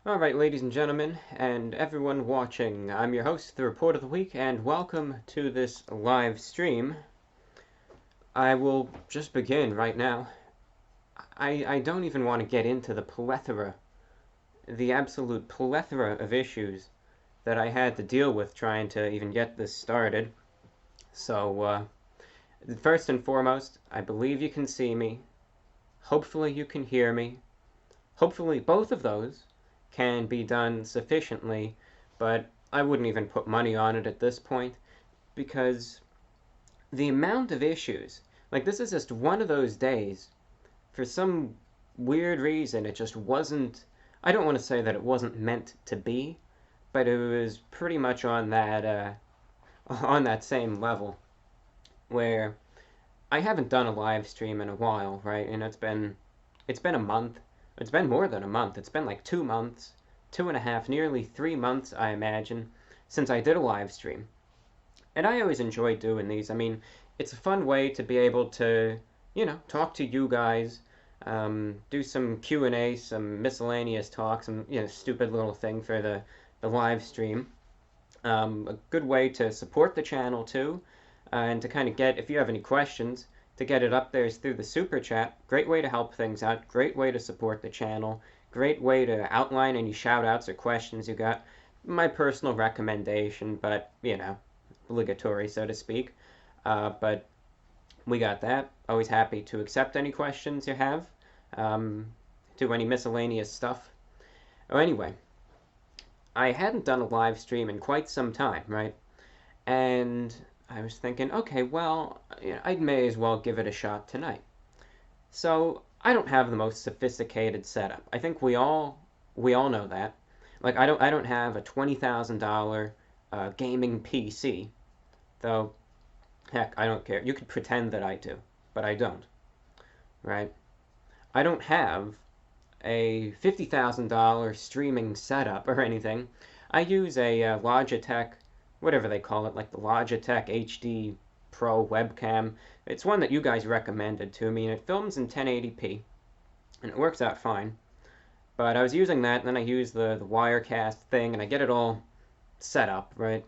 Alright, ladies and gentlemen, and everyone watching, I'm your host, the Report of the Week, and welcome to this live stream. I will just begin right now. I don't even want to get into the absolute plethora of issues that I had to deal with trying to even get this started. So, first and foremost, I believe you can see me. Hopefully you can hear me. Hopefully both of those can be done sufficiently, but I wouldn't even put money on it at this point because the amount of issues, like this is just one of those days, for some weird reason it just wasn't, I don't want to say that it wasn't meant to be, but it was pretty much on that same level where I haven't done a live stream in a while, right? And it's been a month. It's been more than a month. It's been like 2 months, 2.5, nearly 3 months, I imagine, since I did a live stream. And I always enjoy doing these. I mean, it's a fun way to be able to, talk to you guys, do some Q&A, some miscellaneous talk, some, stupid little thing for the live stream. A good way to support the channel too, and to kind of get, if you have any questions, to get it up there is through the super chat. Great way to help things out, great way to support the channel, great way to outline any shout outs or questions you got. My personal recommendation, but obligatory, so to speak. But we got that. Always happy to accept any questions you have, do any miscellaneous stuff. Oh, anyway, I hadn't done a live stream in quite some time, right? And I was thinking, okay, well, I may as well give it a shot tonight. So I don't have the most sophisticated setup. I think we all know that. Like I don't have a $20,000 gaming PC, though. Heck, I don't care. You could pretend that I do, but I don't. Right? I don't have a $50,000 streaming setup or anything. I use a Logitech, whatever they call it, like the Logitech HD Pro webcam. It's one that you guys recommended to me, and it films in 1080p, and it works out fine. But I was using that, and then I use the Wirecast thing, and I get it all set up, right?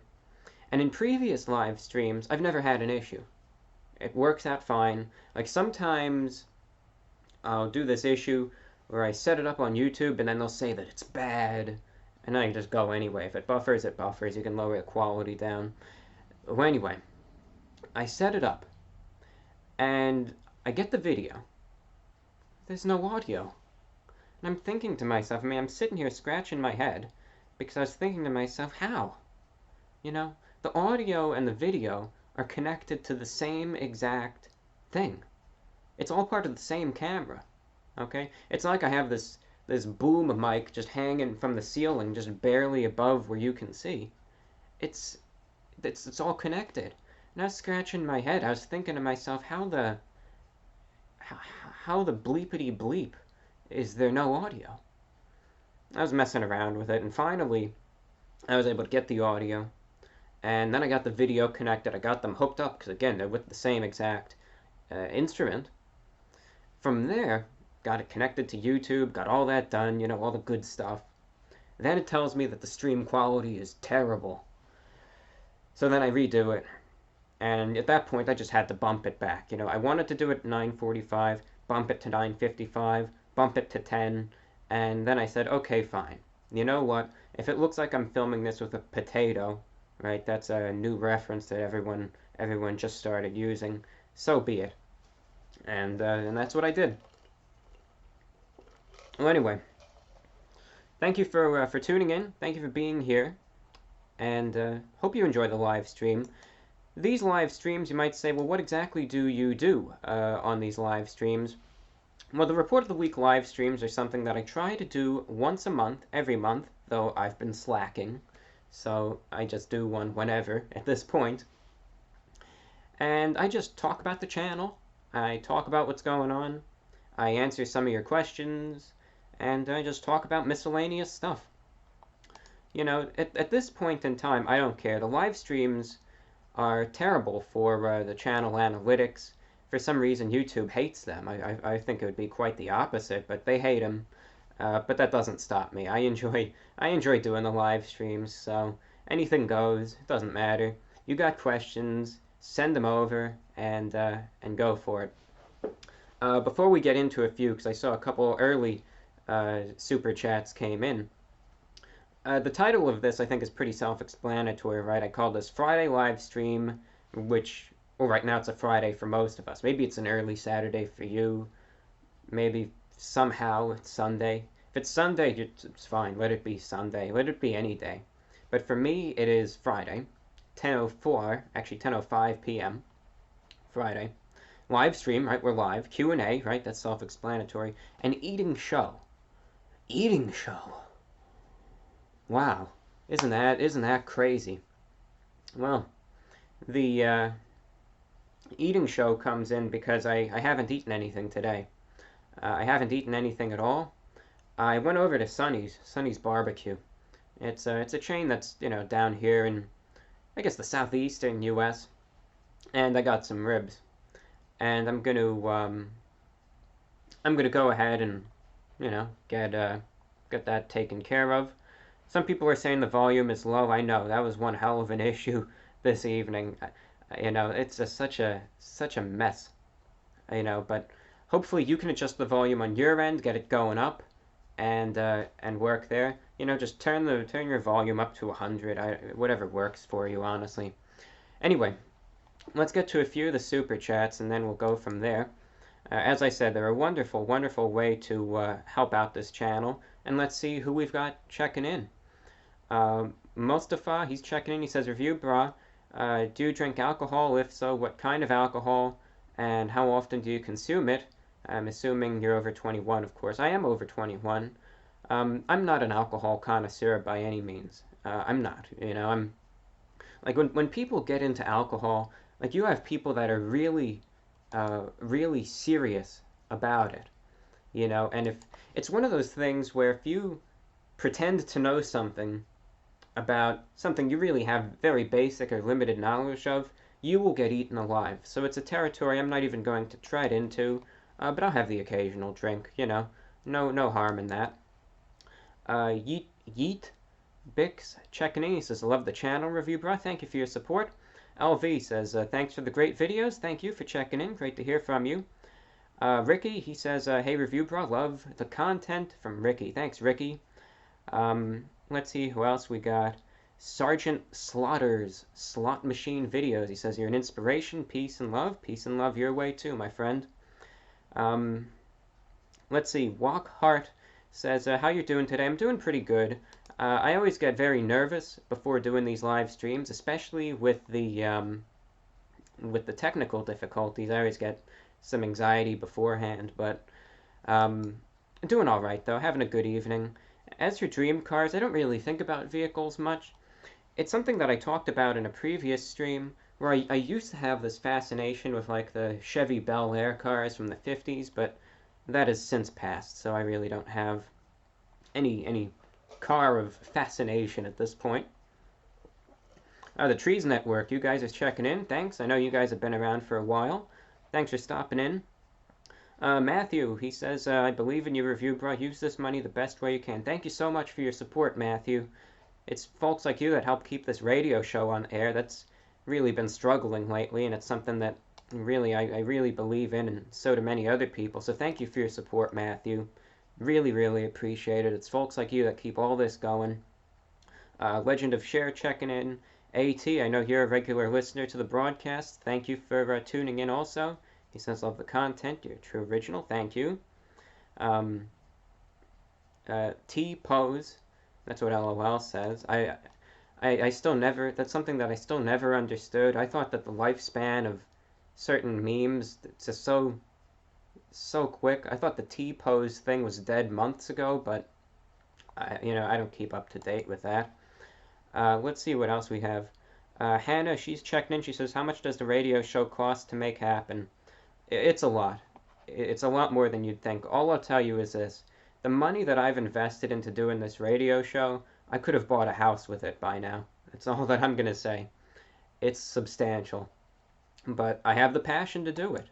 And in previous live streams, I've never had an issue. It works out fine. Like sometimes I'll do this issue where I set it up on YouTube and then they'll say that it's bad, and I can just go anyway. If it buffers, it buffers. You can lower the quality down. Well, anyway, I set it up and I get the video. There's no audio. And I'm thinking to myself, I mean, I'm sitting here scratching my head because I was thinking to myself, how? The audio and the video are connected to the same exact thing. It's all part of the same camera, okay? It's not like I have this boom mic just hanging from the ceiling, just barely above where you can see. It's all connected. And I was scratching my head. I was thinking to myself, how the bleepity bleep is there no audio? I was messing around with it, and finally I was able to get the audio. And then I got the video connected. I got them hooked up because, again, they're with the same exact instrument. From there, got it connected to YouTube, got all that done, all the good stuff. Then it tells me that the stream quality is terrible. So then I redo it. And at that point, I just had to bump it back. I wanted to do it 9:45, bump it to 9:55, bump it to 10, and then I said, okay, fine. You know what? If it looks like I'm filming this with a potato, right? That's a new reference that everyone just started using. So be it. And that's what I did. Well, anyway, thank you for tuning in. Thank you for being here, and hope you enjoy the live stream. These live streams, you might say, well, what exactly do you do on these live streams? Well, the Report of the Week live streams are something that I try to do once a month, every month, though I've been slacking. So I just do one whenever at this point. And I just talk about the channel. I talk about what's going on. I answer some of your questions. And I just talk about miscellaneous stuff. At this point in time, I don't care. The live streams are terrible for the channel analytics. For some reason, YouTube hates them. I think it would be quite the opposite, but they hate them. But that doesn't stop me. I enjoy doing the live streams, so anything goes. It doesn't matter. You got questions, send them over and go for it. Before we get into a few, because I saw a couple early super chats came in. The title of this, I think, is pretty self-explanatory, right? I call this Friday live stream, which, well, right now it's a Friday for most of us. Maybe it's an early Saturday for you. Maybe somehow it's Sunday. If it's Sunday, it's fine. Let it be Sunday. Let it be any day. But for me, it is Friday, 10:04, actually 10:05 p.m. Friday. Live stream, right? We're live. Q&A, right? That's self-explanatory. An eating show. Eating show. Wow. Isn't that crazy? Well, the eating show comes in because I haven't eaten anything today. I haven't eaten anything at all. I went over to Sonny's Barbecue. It's a chain that's, down here in, I guess, the southeastern U.S. And I got some ribs. And I'm gonna go ahead and, get that taken care of. Some people are saying the volume is low. I know that was one hell of an issue this evening. It's just such a mess. But hopefully you can adjust the volume on your end, get it going up, and work there. Just turn your volume up to 100. Whatever works for you, honestly. Anyway, let's get to a few of the super chats, and then we'll go from there. As I said, they're a wonderful, wonderful way to help out this channel. And let's see who we've got checking in. Mustafa, he's checking in. He says, Reviewbrah, do you drink alcohol? If so, what kind of alcohol? And how often do you consume it? I'm assuming you're over 21, of course. I am over 21. I'm not an alcohol connoisseur by any means. I'm not. I'm like when people get into alcohol, like you have people that are really, really serious about it. And if it's one of those things where if you pretend to know something about something you really have very basic or limited knowledge of, you will get eaten alive. So it's a territory I'm not even going to tread into, but I'll have the occasional drink, no harm in that. Yeet Bix checking in. He says, I love the channel, Reviewbrah. Thank you for your support. LV says, thanks for the great videos. Thank you for checking in. Great to hear from you. Ricky, he says, hey, Reviewbrah, love the content from Ricky. Thanks, Ricky. Let's see who else we got. Sergeant Slaughter's Slot Machine Videos. He says, you're an inspiration. Peace and love. Peace and love your way too, my friend. Let's see. Walkhart says, how you doing today? I'm doing pretty good. I always get very nervous before doing these live streams, especially with the technical difficulties. I always get some anxiety beforehand, but I'm doing all right though. Having a good evening. As for dream cars, I don't really think about vehicles much. It's something that I talked about in a previous stream, where I used to have this fascination with like the Chevy Bel Air cars from the 50s, but that has since passed, so I really don't have any car of fascination at this point. The Trees Network, you guys are checking in. Thanks. I know you guys have been around for a while. Thanks for stopping in. Matthew, he says, I believe in your Reviewbrah. Use this money the best way you can. Thank you so much for your support, Matthew. It's folks like you that help keep this radio show on air. That's really been struggling lately, and it's something that really I really believe in, and so do many other people. So thank you for your support, Matthew. Really, really appreciate it. It's folks like you that keep all this going. Legend of Cher checking in. AT, I know you're a regular listener to the broadcast. Thank you for tuning in also. He says, love the content. You're a true original. Thank you. T-Pose. That's what LOL says. I still never... That's something that I still never understood. I thought that the lifespan of certain memes, it's just so quick. I thought the T-Pose thing was dead months ago, but I don't keep up to date with that. Let's see what else we have. Hannah, she's checking in. She says, how much does the radio show cost to make happen? It's a lot. It's a lot more than you'd think. All I'll tell you is this. The money that I've invested into doing this radio show, I could have bought a house with it by now. That's all that I'm going to say. It's substantial. But I have the passion to do it.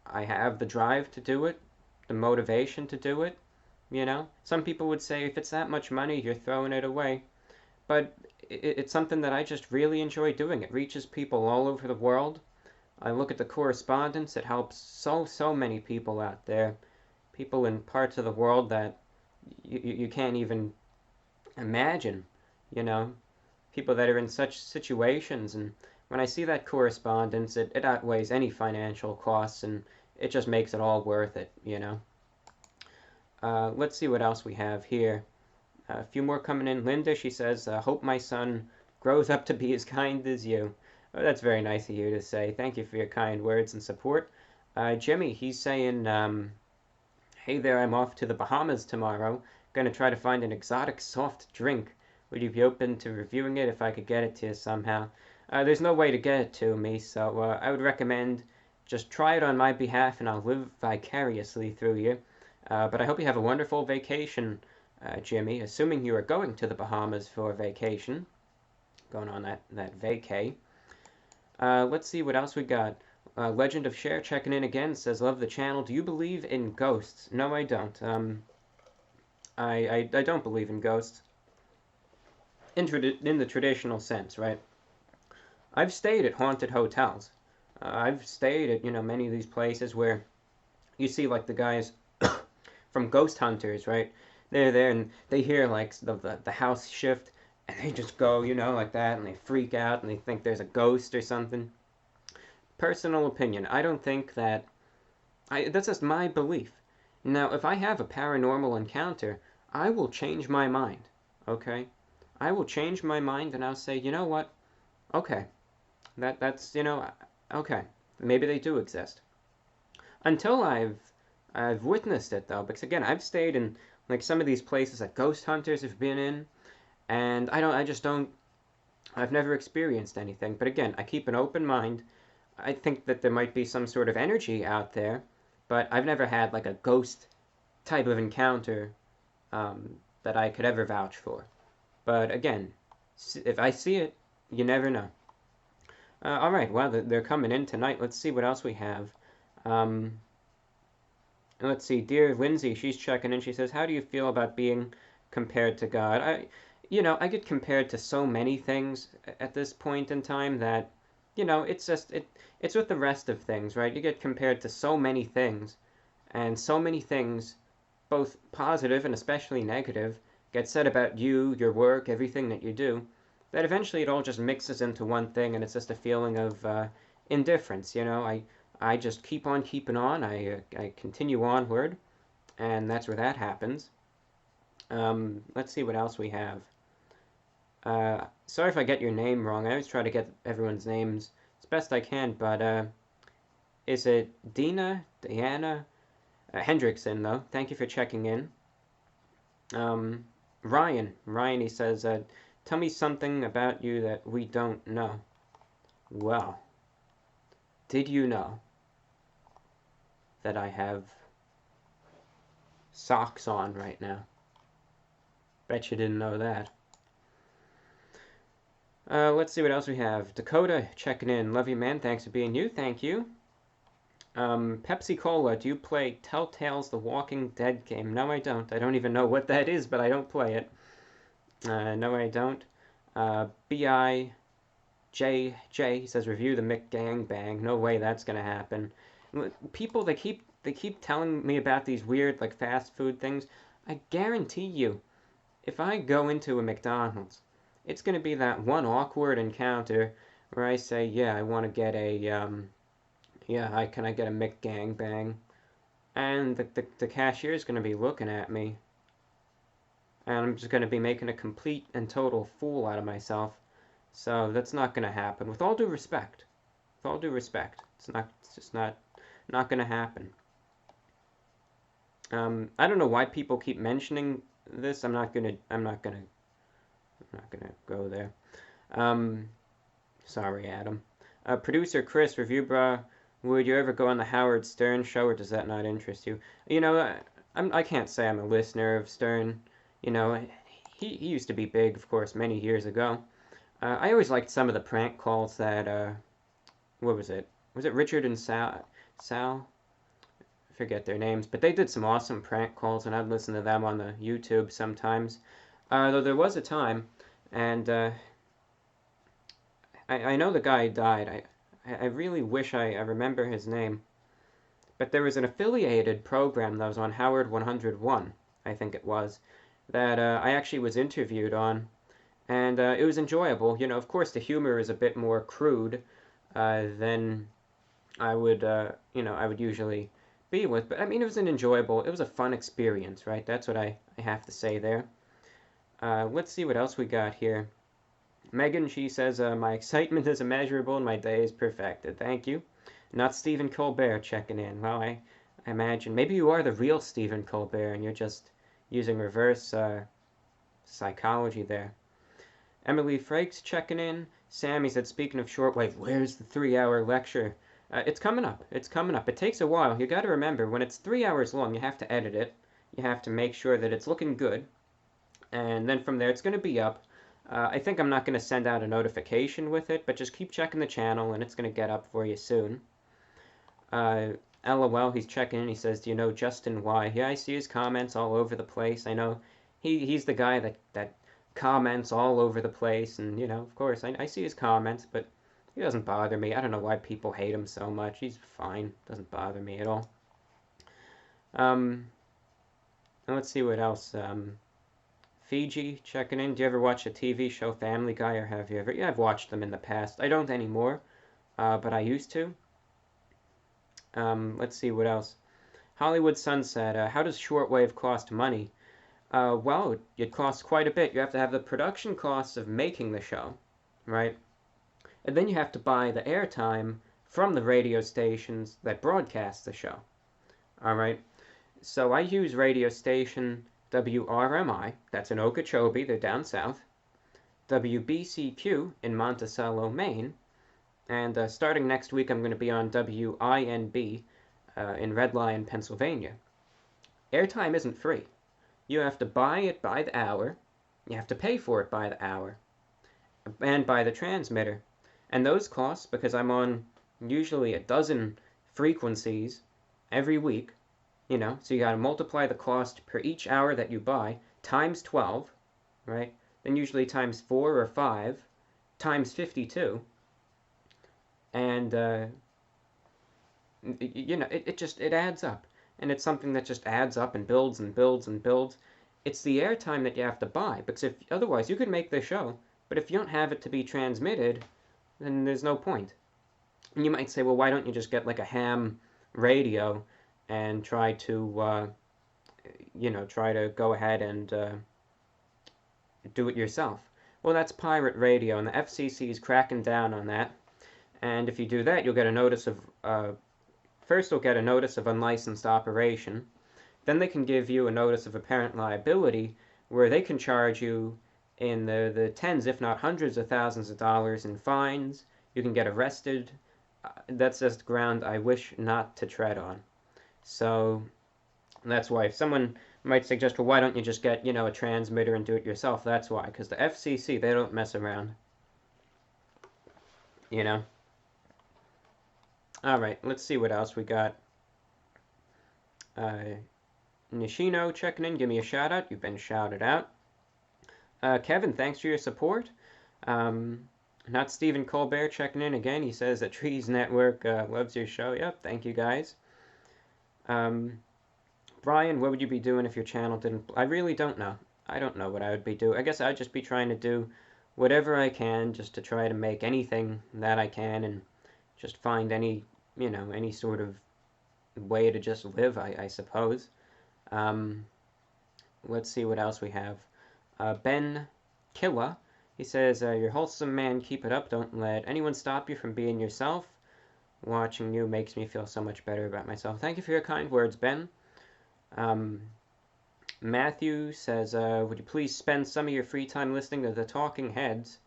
I have the drive to do it, the motivation to do it. you know? Some people would say if it's that much money, you're throwing it away. But it's something that I just really enjoy doing. It reaches people all over the world. I look at the correspondence. It helps so many people out there. People in parts of the world that you can't even imagine, you know? People that are in such situations. And when I see that correspondence, it outweighs any financial costs, and it just makes it all worth it, you know? Let's see what else we have here. A few more coming in. Linda, she says, hope my son grows up to be as kind as you. Oh, that's very nice of you to say. Thank you for your kind words and support. Jimmy, he's saying, hey there, I'm off to the Bahamas tomorrow. Gonna try to find an exotic soft drink. Would you be open to reviewing it if I could get it to you somehow? There's no way to get it to me, so I would recommend just try it on my behalf and I'll live vicariously through you. But I hope you have a wonderful vacation, Jimmy, assuming you are going to the Bahamas for vacation. Going on that vacay. Let's see what else we got. Legend of Cher checking in again, says, love the channel. Do you believe in ghosts? No, I don't. I don't believe in ghosts. In the traditional sense, right? I've stayed at haunted hotels. I've stayed at, many of these places where you see, like, the guys from Ghost Hunters, right? They're there and they hear, like, the house shift, and they just go, like that, and they freak out, and they think there's a ghost or something. Personal opinion, I don't think that... that's just my belief. Now, if I have a paranormal encounter, I will change my mind, okay? I will change my mind, and I'll say, you know what? Okay, that's, okay, maybe they do exist. Until I've witnessed it, though, because, again, I've stayed in, like, some of these places that ghost hunters have been in, and I've never experienced anything. But again, I keep an open mind. I think that there might be some sort of energy out there, but I've never had, like, a ghost type of encounter that I could ever vouch for. But again, if I see it, you never know. All right, well, they're coming in tonight. Let's see what else we have. Let's see, dear Lindsay, she's checking in. She says, how do you feel about being compared to God? I get compared to so many things at this point in time that, it's just, it's with the rest of things, right? You get compared to so many things, and so many things, both positive and especially negative, get said about you, your work, everything that you do, that eventually it all just mixes into one thing, and it's just a feeling of indifference, I just keep on keeping on, I continue onward, and that's where that happens. Let's see what else we have. Sorry if I get your name wrong. I always try to get everyone's names as best I can, but is it Diana Hendrickson, though? Thank you for checking in. Ryan, he says, tell me something about you that we don't know. Well, did you know that I have socks on right now? Bet you didn't know that. Let's see what else we have. Dakota checking in. Love you, man. Thanks for being you. Thank you. Pepsi Cola, do you play Telltale's The Walking Dead game? No, I don't. I don't even know what that is, but I don't play it. No, I don't. B.I.J.J. He says, review the McGangbang. No way that's gonna happen. People, they keep telling me about these weird, like, fast food things. I guarantee you, if I go into a McDonald's, it's going to be that one awkward encounter where I say, yeah, I want to get a, can I get a McGangbang? And the cashier is going to be looking at me. And I'm just going to be making a complete and total fool out of myself. So that's not going to happen. With all due respect. With all due respect. It's just not going to happen. I don't know why people keep mentioning this. I'm not gonna go there. Sorry, Adam. Producer Chris, Reviewbrah, would you ever go on the Howard Stern show, or does that not interest you? I can't say I'm a listener of Stern. He used to be big, of course, many years ago. I always liked some of the prank calls that, what was it? Was it Richard and Sal? forget their names, but they did some awesome prank calls, and I'd listen to them on the YouTube sometimes. Though there was a time, and I know the guy died. I really wish I remember his name. But there was an affiliated program that was on Howard 101, I think it was, that I actually was interviewed on, and it was enjoyable. You know, of course, the humor is a bit more crude than I would, I would usually be with. But I mean, it was a fun experience, right? That's what I have to say there. Let's see what else we got here. Megan, she says, my excitement is immeasurable and my day is perfected. Thank you. Not Stephen Colbert checking in. Well, I imagine maybe you are the real Stephen Colbert and you're just using reverse psychology there. Emily Frakes checking in. Sammy said, speaking of shortwave, where's the 3-hour lecture? It's coming up. It's coming up. It takes a while. You got to remember, when it's 3 hours long, you have to edit it. You have to make sure that it's looking good. And then from there, it's going to be up. I think I'm not going to send out a notification with it, but just keep checking the channel, and it's going to get up for you soon. LOL, he's checking in. He says, do you know Justin Y? Yeah, I see his comments all over the place. I know he's the guy that comments all over the place, and, you know, of course, I see his comments, but he doesn't bother me. I don't know why people hate him so much. He's fine. Doesn't bother me at all. Let's see what else. Fiji checking in. Do you ever watch a TV show, Family Guy, or have you ever? Yeah, I've watched them in the past. I don't anymore, but I used to. Let's see what else. Hollywood Sunset. How does shortwave cost money? Well, it costs quite a bit. You have to have the production costs of making the show, right? And then you have to buy the airtime from the radio stations that broadcast the show. All right. So I use radio station WRMI, that's in Okeechobee, they're down south, WBCQ in Monticello, Maine, and starting next week I'm going to be on WINB in Red Lion, Pennsylvania. Airtime isn't free. You have to buy it by the hour, you have to pay for it by the hour, and by the transmitter. And those costs, because I'm on usually a dozen frequencies every week, you know, so you got to multiply the cost per each hour that you buy times 12, right? Then usually times 4 or 5 times 52. And, you know, it adds up. And it's something that just adds up and builds and builds and builds. It's the airtime that you have to buy, because if otherwise you could make the show, but if you don't have it to be transmitted, then there's no point. And you might say, well, why don't you just get like a ham radio and try to, try to go ahead and do it yourself? Well, that's pirate radio, and the FCC is cracking down on that. And if you do that, you'll get a notice of, first you'll get a notice of unlicensed operation. Then they can give you a notice of apparent liability, where they can charge you in the tens, if not hundreds of thousands of dollars in fines. You can get arrested. That's just ground I wish not to tread on. So that's why if someone might suggest, well, why don't you just get, a transmitter and do it yourself? That's why, because the FCC, they don't mess around. All right, let's see what else we got. Nishino checking in, give me a shout out. You've been shouted out. Kevin, thanks for your support. Not Stephen Colbert checking in again. He says that Trees Network loves your show. Yep, thank you guys. Brian, what would you be doing if your channel didn't... I really don't know. I don't know what I would be doing. I guess I'd just be trying to do whatever I can just to try to make anything that I can and just find any, any sort of way to just live, I suppose. Let's see what else we have. Ben Killa, he says, you're a wholesome man, keep it up, don't let anyone stop you from being yourself. Watching you makes me feel so much better about myself. Thank you for your kind words, Ben. Matthew says, would you please spend some of your free time listening to the Talking Heads?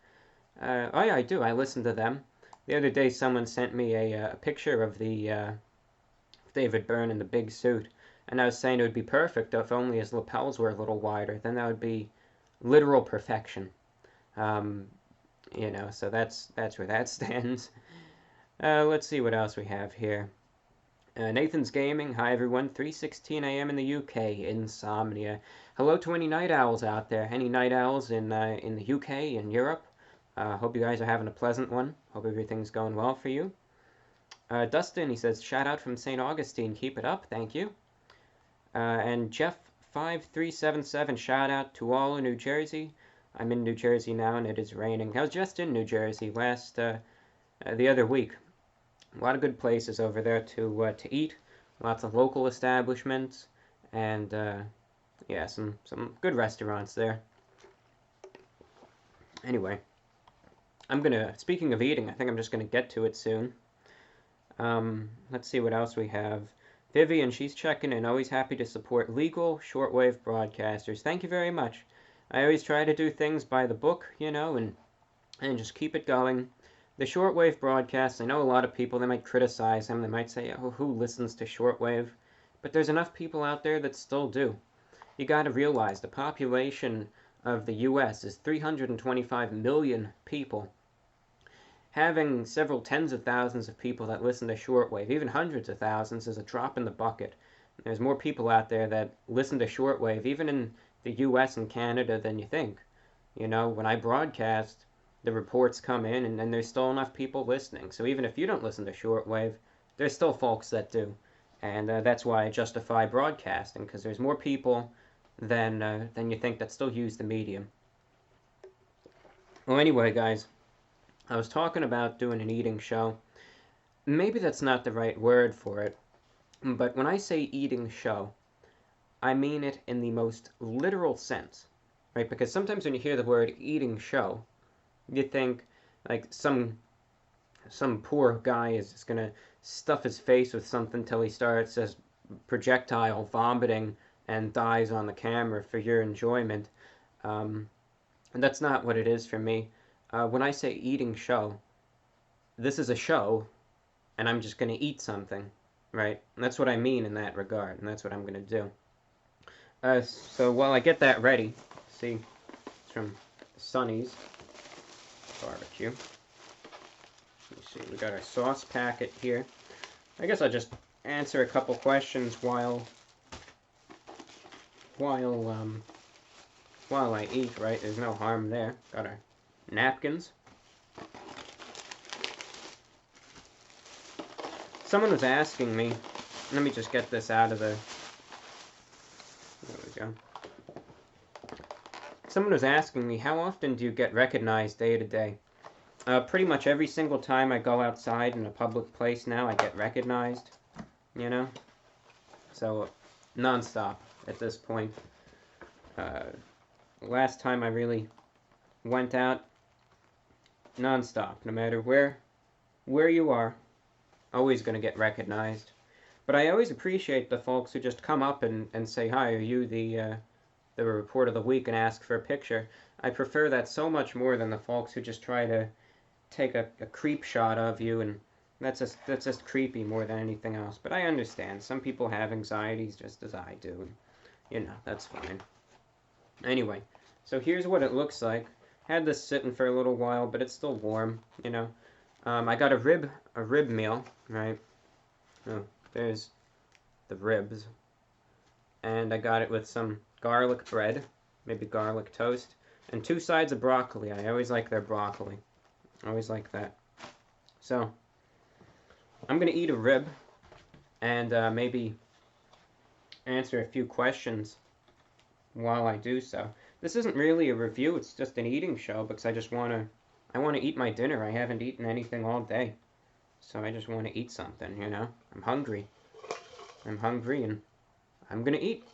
Oh yeah, I do. I listen to them. The other day someone sent me a picture of the David Byrne in the big suit, and I was saying it would be perfect if only his lapels were a little wider. Then that would be literal perfection. So that's where that stands. Let's see what else we have here. Nathan's Gaming, hi everyone, 3:16 a.m. in the UK, insomnia. Hello to any night owls out there, any night owls in the UK and Europe. Hope you guys are having a pleasant one. Hope everything's going well for you. Dustin, he says, shout out from St. Augustine, keep it up, thank you. And Jeff5377, shout out to all in New Jersey. I'm in New Jersey now and it is raining. I was just in New Jersey the other week. A lot of good places over there to eat, lots of local establishments, and yeah, some good restaurants there. Anyway, speaking of eating, I think I'm just gonna get to it soon. Let's see what else we have. Vivian, she's checking in, always happy to support legal shortwave broadcasters. Thank you very much. I always try to do things by the book, you know, and just keep it going. The shortwave broadcasts, I know a lot of people, they might criticize them. They might say, oh, who listens to shortwave? But there's enough people out there that still do. You gotta realize the population of the US is 325 million people. Having several tens of thousands of people that listen to shortwave, even hundreds of thousands, is a drop in the bucket. There's more people out there that listen to shortwave, even in the US and Canada, than you think. You know, when I broadcast, the reports come in, and then there's still enough people listening. So even if you don't listen to shortwave, there's still folks that do. And that's why I justify broadcasting, because there's more people than you think that still use the medium. Well, anyway, guys, I was talking about doing an eating show. Maybe that's not the right word for it, but when I say eating show, I mean it in the most literal sense, right? Because sometimes when you hear the word eating show, you think like some poor guy is just gonna stuff his face with something till he starts as projectile vomiting and dies on the camera for your enjoyment. And that's not what it is for me. When I say eating show, this is a show, and I'm just gonna eat something, right? And that's what I mean in that regard, and that's what I'm gonna do. So while I get that ready, see, it's from Sonny's Barbecue. Let me see, we got our sauce packet here. I guess I'll just answer a couple questions while I eat, right? There's no harm there. Got our napkins. Someone was asking me, let me just get this out of the, there we go. Someone was asking me, how often do you get recognized day to day? Pretty much every single time I go outside in a public place now, I get recognized, you know? So, non-stop at this point. Last time I really went out, non-stop, no matter where you are, always going to get recognized. But I always appreciate the folks who just come up and say, hi, are you the report of the week, and ask for a picture. I prefer that so much more than the folks who just try to take a creep shot of you, and that's just creepy more than anything else. But I understand. Some people have anxieties just as I do. You know, that's fine. Anyway, so here's what it looks like. Had this sitting for a little while, but it's still warm, you know. I got a rib meal, right? Oh, there's the ribs. And I got it with some garlic bread, maybe garlic toast, and 2 sides of broccoli. I always like their broccoli. Always like that. So, I'm going to eat a rib and maybe answer a few questions while I do so. This isn't really a review, it's just an eating show because I want to eat my dinner. I haven't eaten anything all day. So I just want to eat something, you know. I'm hungry and I'm going to eat.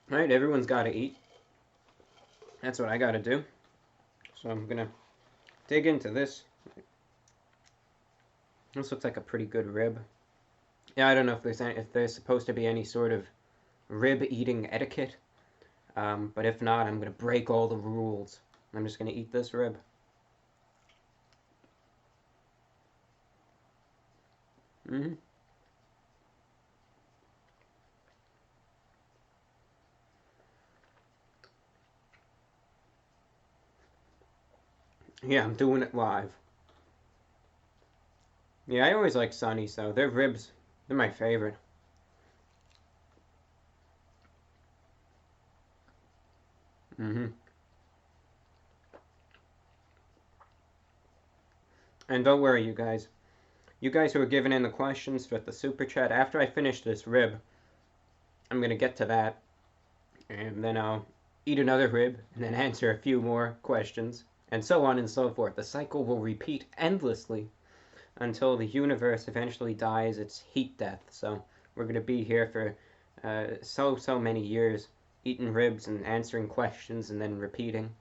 Alright, everyone's got to eat. That's what I got to do. So I'm going to dig into this. This looks like a pretty good rib. Yeah, I don't know if there's supposed to be any sort of rib eating etiquette. But if not, I'm going to break all the rules. I'm just going to eat this rib. Yeah, I'm doing it live. Yeah, I always like Sonny, so their ribs They're my favorite. And don't worry, you guys. You guys who are giving in the questions with the super chat, after I finish this rib, I'm going to get to that. And then I'll eat another rib and then answer a few more questions. And so on and so forth. The cycle will repeat endlessly until the universe eventually dies its heat death. So we're going to be here for so many years, eating ribs and answering questions and then repeating.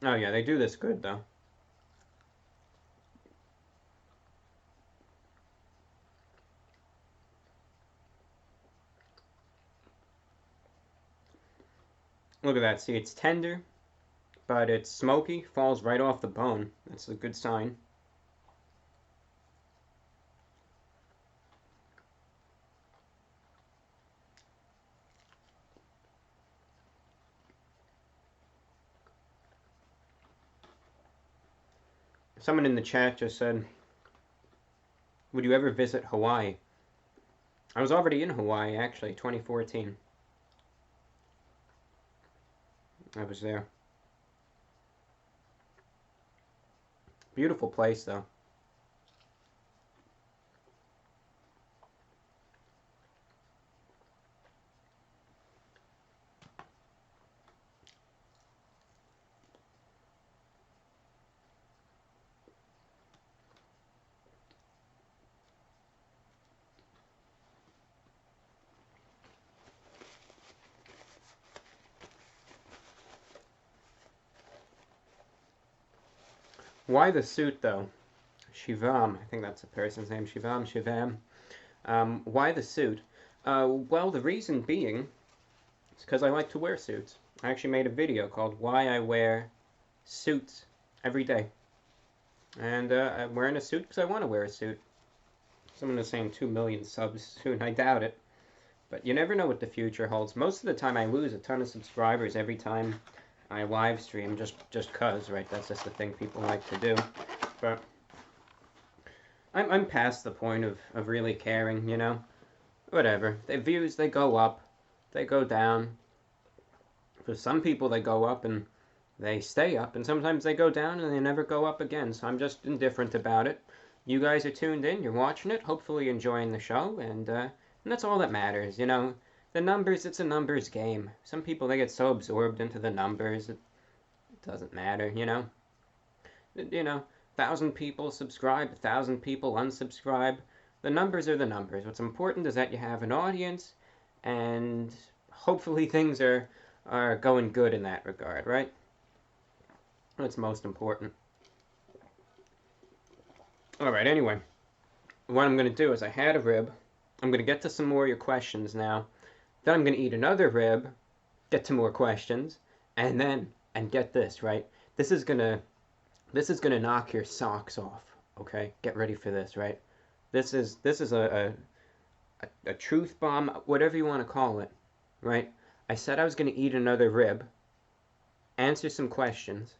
Oh yeah, they do this good though. Look at that, see, it's tender, but it's smoky, falls right off the bone. That's a good sign. Someone in the chat just said, would you ever visit Hawaii? I was already in Hawaii, actually, 2014. I was there. Beautiful place, though. Why the suit, though? Shivam, I think that's the person's name. Shivam. Why the suit? Well, the reason being is because I like to wear suits. I actually made a video called Why I Wear Suits Every Day. And I'm wearing a suit because I want to wear a suit. Someone is saying 2 million subs soon. I doubt it. But you never know what the future holds. Most of the time I lose a ton of subscribers every time I live stream, just cause, right? That's just the thing people like to do. But I'm past the point of really caring, you know? Whatever. The views, they go up, they go down. For some people, they go up and they stay up, and sometimes they go down and they never go up again. So I'm just indifferent about it. You guys are tuned in, you're watching it, hopefully enjoying the show, and that's all that matters, you know? The numbers, it's a numbers game. Some people, they get so absorbed into the numbers, it doesn't matter, you know? You know, 1,000 people subscribe, 1,000 people unsubscribe. The numbers are the numbers. What's important is that you have an audience, and hopefully things are going good in that regard, right? That's most important. Alright, anyway, what I'm going to do is I had a rib. I'm going to get to some more of your questions now. Then I'm going to eat another rib, get to more questions, and then, and get this, right? This is going to knock your socks off, okay? Get ready for this, right? This is a truth bomb, whatever you want to call it, right? I said I was going to eat another rib, answer some questions,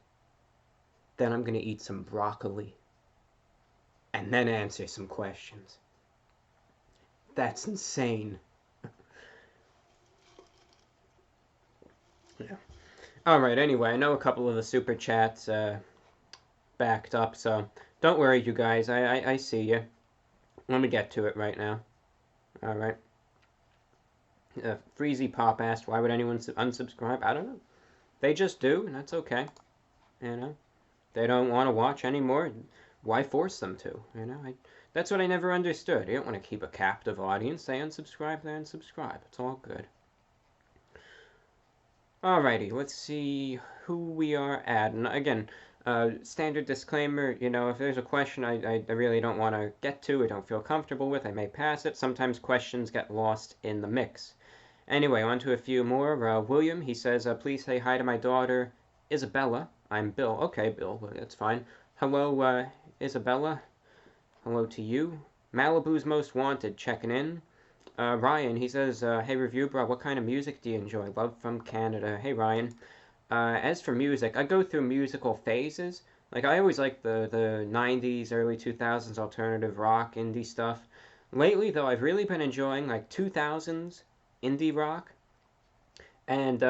then I'm going to eat some broccoli, and then answer some questions. That's insane. Yeah. Alright, anyway, I know a couple of the super chats backed up, so don't worry, you guys. I see you. Let me get to it right now. Alright. Freezy Pop asked, why would anyone unsubscribe? I don't know. They just do, and that's okay. You know? They don't want to watch anymore. Why force them to? You know? That's what I never understood. You don't want to keep a captive audience. They unsubscribe, they unsubscribe. It's all good. Alrighty, let's see who we are at. And again, standard disclaimer, you know, if there's a question I really don't want to get to, I don't feel comfortable with, I may pass it. Sometimes questions get lost in the mix. Anyway, on to a few more. William, he says, please say hi to my daughter, Isabella. I'm Bill. Okay, Bill, that's fine. Hello, Isabella. Hello to you. Malibu's Most Wanted checking in. Ryan, he says, hey Reviewbrah, what kind of music do you enjoy? Love from Canada. Hey Ryan. As for music, I go through musical phases. Like, I always like the 90s, early 2000s alternative rock, indie stuff. Lately, though, I've really been enjoying, like, 2000s indie rock and,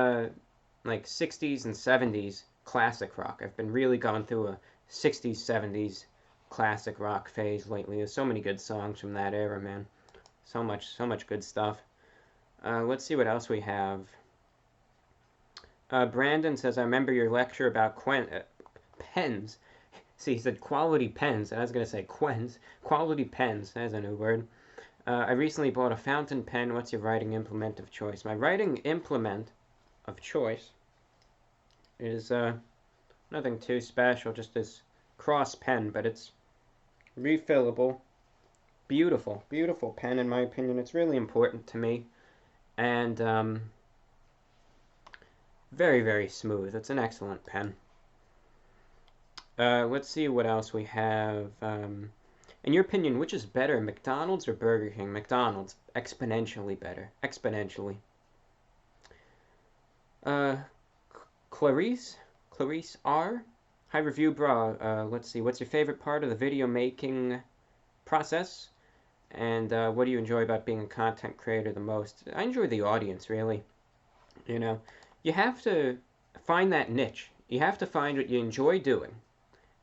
like, 60s and 70s classic rock. I've been really going through a 60s, 70s classic rock phase lately. There's so many good songs from that era, man. So much good stuff. Let's see what else we have. Brandon says, I remember your lecture about pens. See, he said quality pens, and I was going to say quens. Quality pens, that's a new word. I recently bought a fountain pen. What's your writing implement of choice? My writing implement of choice is nothing too special, just this cross pen, but it's refillable. Beautiful, beautiful pen, in my opinion. It's really important to me. And, very, very smooth. It's an excellent pen. Let's see what else we have. In your opinion, which is better, McDonald's or Burger King? McDonald's. Exponentially better. Exponentially. Clarice R. Hi, Reviewbrah. Let's see. What's your favorite part of the video making process? And what do you enjoy about being a content creator the most? I enjoy the audience, really. You know, you have to find that niche. You have to find what you enjoy doing,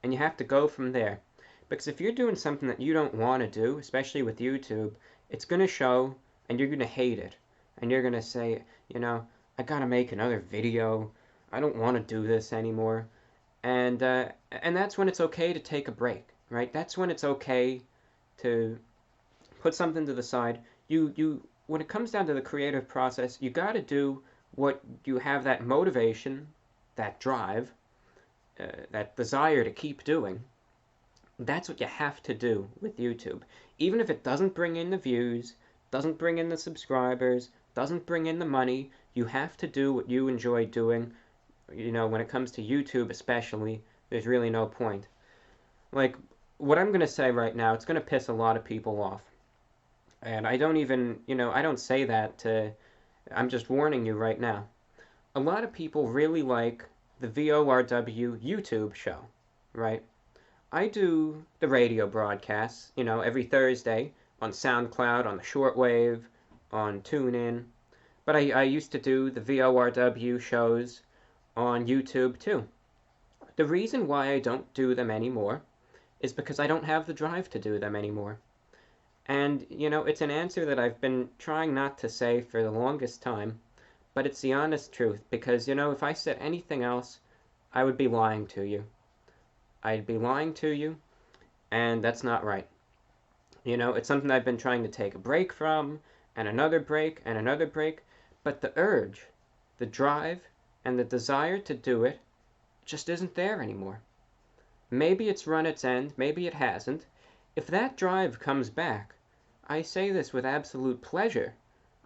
and you have to go from there. Because if you're doing something that you don't want to do, especially with YouTube, it's going to show, and you're going to hate it. And you're going to say, you know, I got to make another video. I don't want to do this anymore. And that's when it's okay to take a break, right? That's when it's okay to put something to the side. When it comes down to the creative process, you got to do what you have that motivation, that drive, that desire to keep doing. That's what you have to do with YouTube. Even if it doesn't bring in the views, doesn't bring in the subscribers, doesn't bring in the money, you have to do what you enjoy doing. You know, when it comes to YouTube especially, there's really no point. Like, what I'm going to say right now, it's going to piss a lot of people off. And I don't even, I don't say that to, I'm just warning you right now. A lot of people really like the VORW YouTube show, right? I do the radio broadcasts, every Thursday on SoundCloud, on the shortwave, on TuneIn. But I used to do the VORW shows on YouTube too. The reason why I don't do them anymore is because I don't have the drive to do them anymore. And, it's an answer that I've been trying not to say for the longest time, but it's the honest truth, because, if I said anything else, I would be lying to you. I'd be lying to you, and that's not right. It's something I've been trying to take a break from, and another break, and another break, but the urge, the drive, and the desire to do it just isn't there anymore. Maybe it's run its end, maybe it hasn't. If that drive comes back, I say this with absolute pleasure.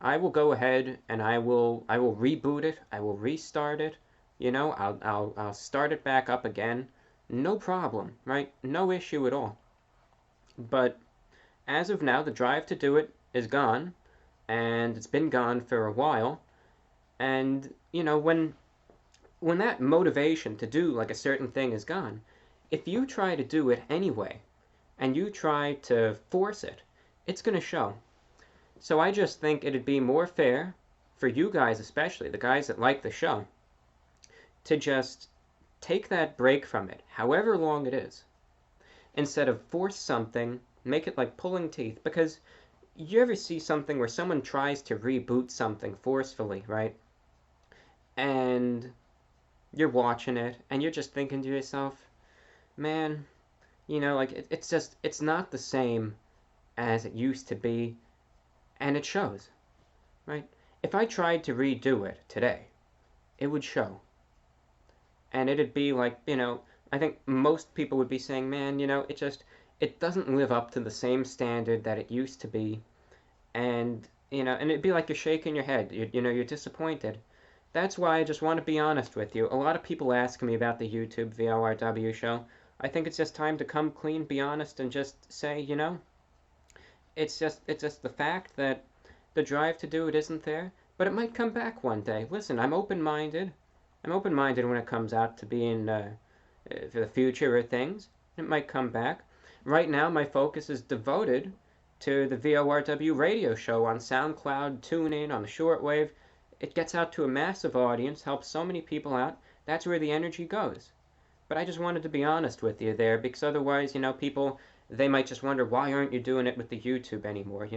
I will go ahead and I will reboot it. I will restart it. I'll start it back up again. No problem, right? No issue at all. But as of now, the drive to do it is gone, and it's been gone for a while. And when that motivation to do like a certain thing is gone, if you try to do it anyway, and you try to force it, it's going to show. So I just think it'd be more fair for you guys, especially the guys that like the show, to just take that break from it, however long it is, instead of force something, make it like pulling teeth. Because you ever see something where someone tries to reboot something forcefully, right? And you're watching it, and you're just thinking to yourself, man, it's not the same as it used to be, and it shows, right? If I tried to redo it today, it would show. And it'd be like, I think most people would be saying, man, it doesn't live up to the same standard that it used to be. And, and it'd be like you're shaking your head, you're disappointed. That's why I just want to be honest with you. A lot of people ask me about the YouTube VORW show. I think it's just time to come clean, be honest, and just say, it's just the fact that the drive to do it isn't there, but it might come back one day. Listen, I'm open-minded. I'm open-minded when it comes out to being for the future or things. It might come back. Right now, my focus is devoted to the VORW radio show on SoundCloud, TuneIn, on the shortwave. It gets out to a massive audience, helps so many people out. That's where the energy goes. But I just wanted to be honest with you there, because otherwise, people, they might just wonder, why aren't you doing it with the YouTube anymore,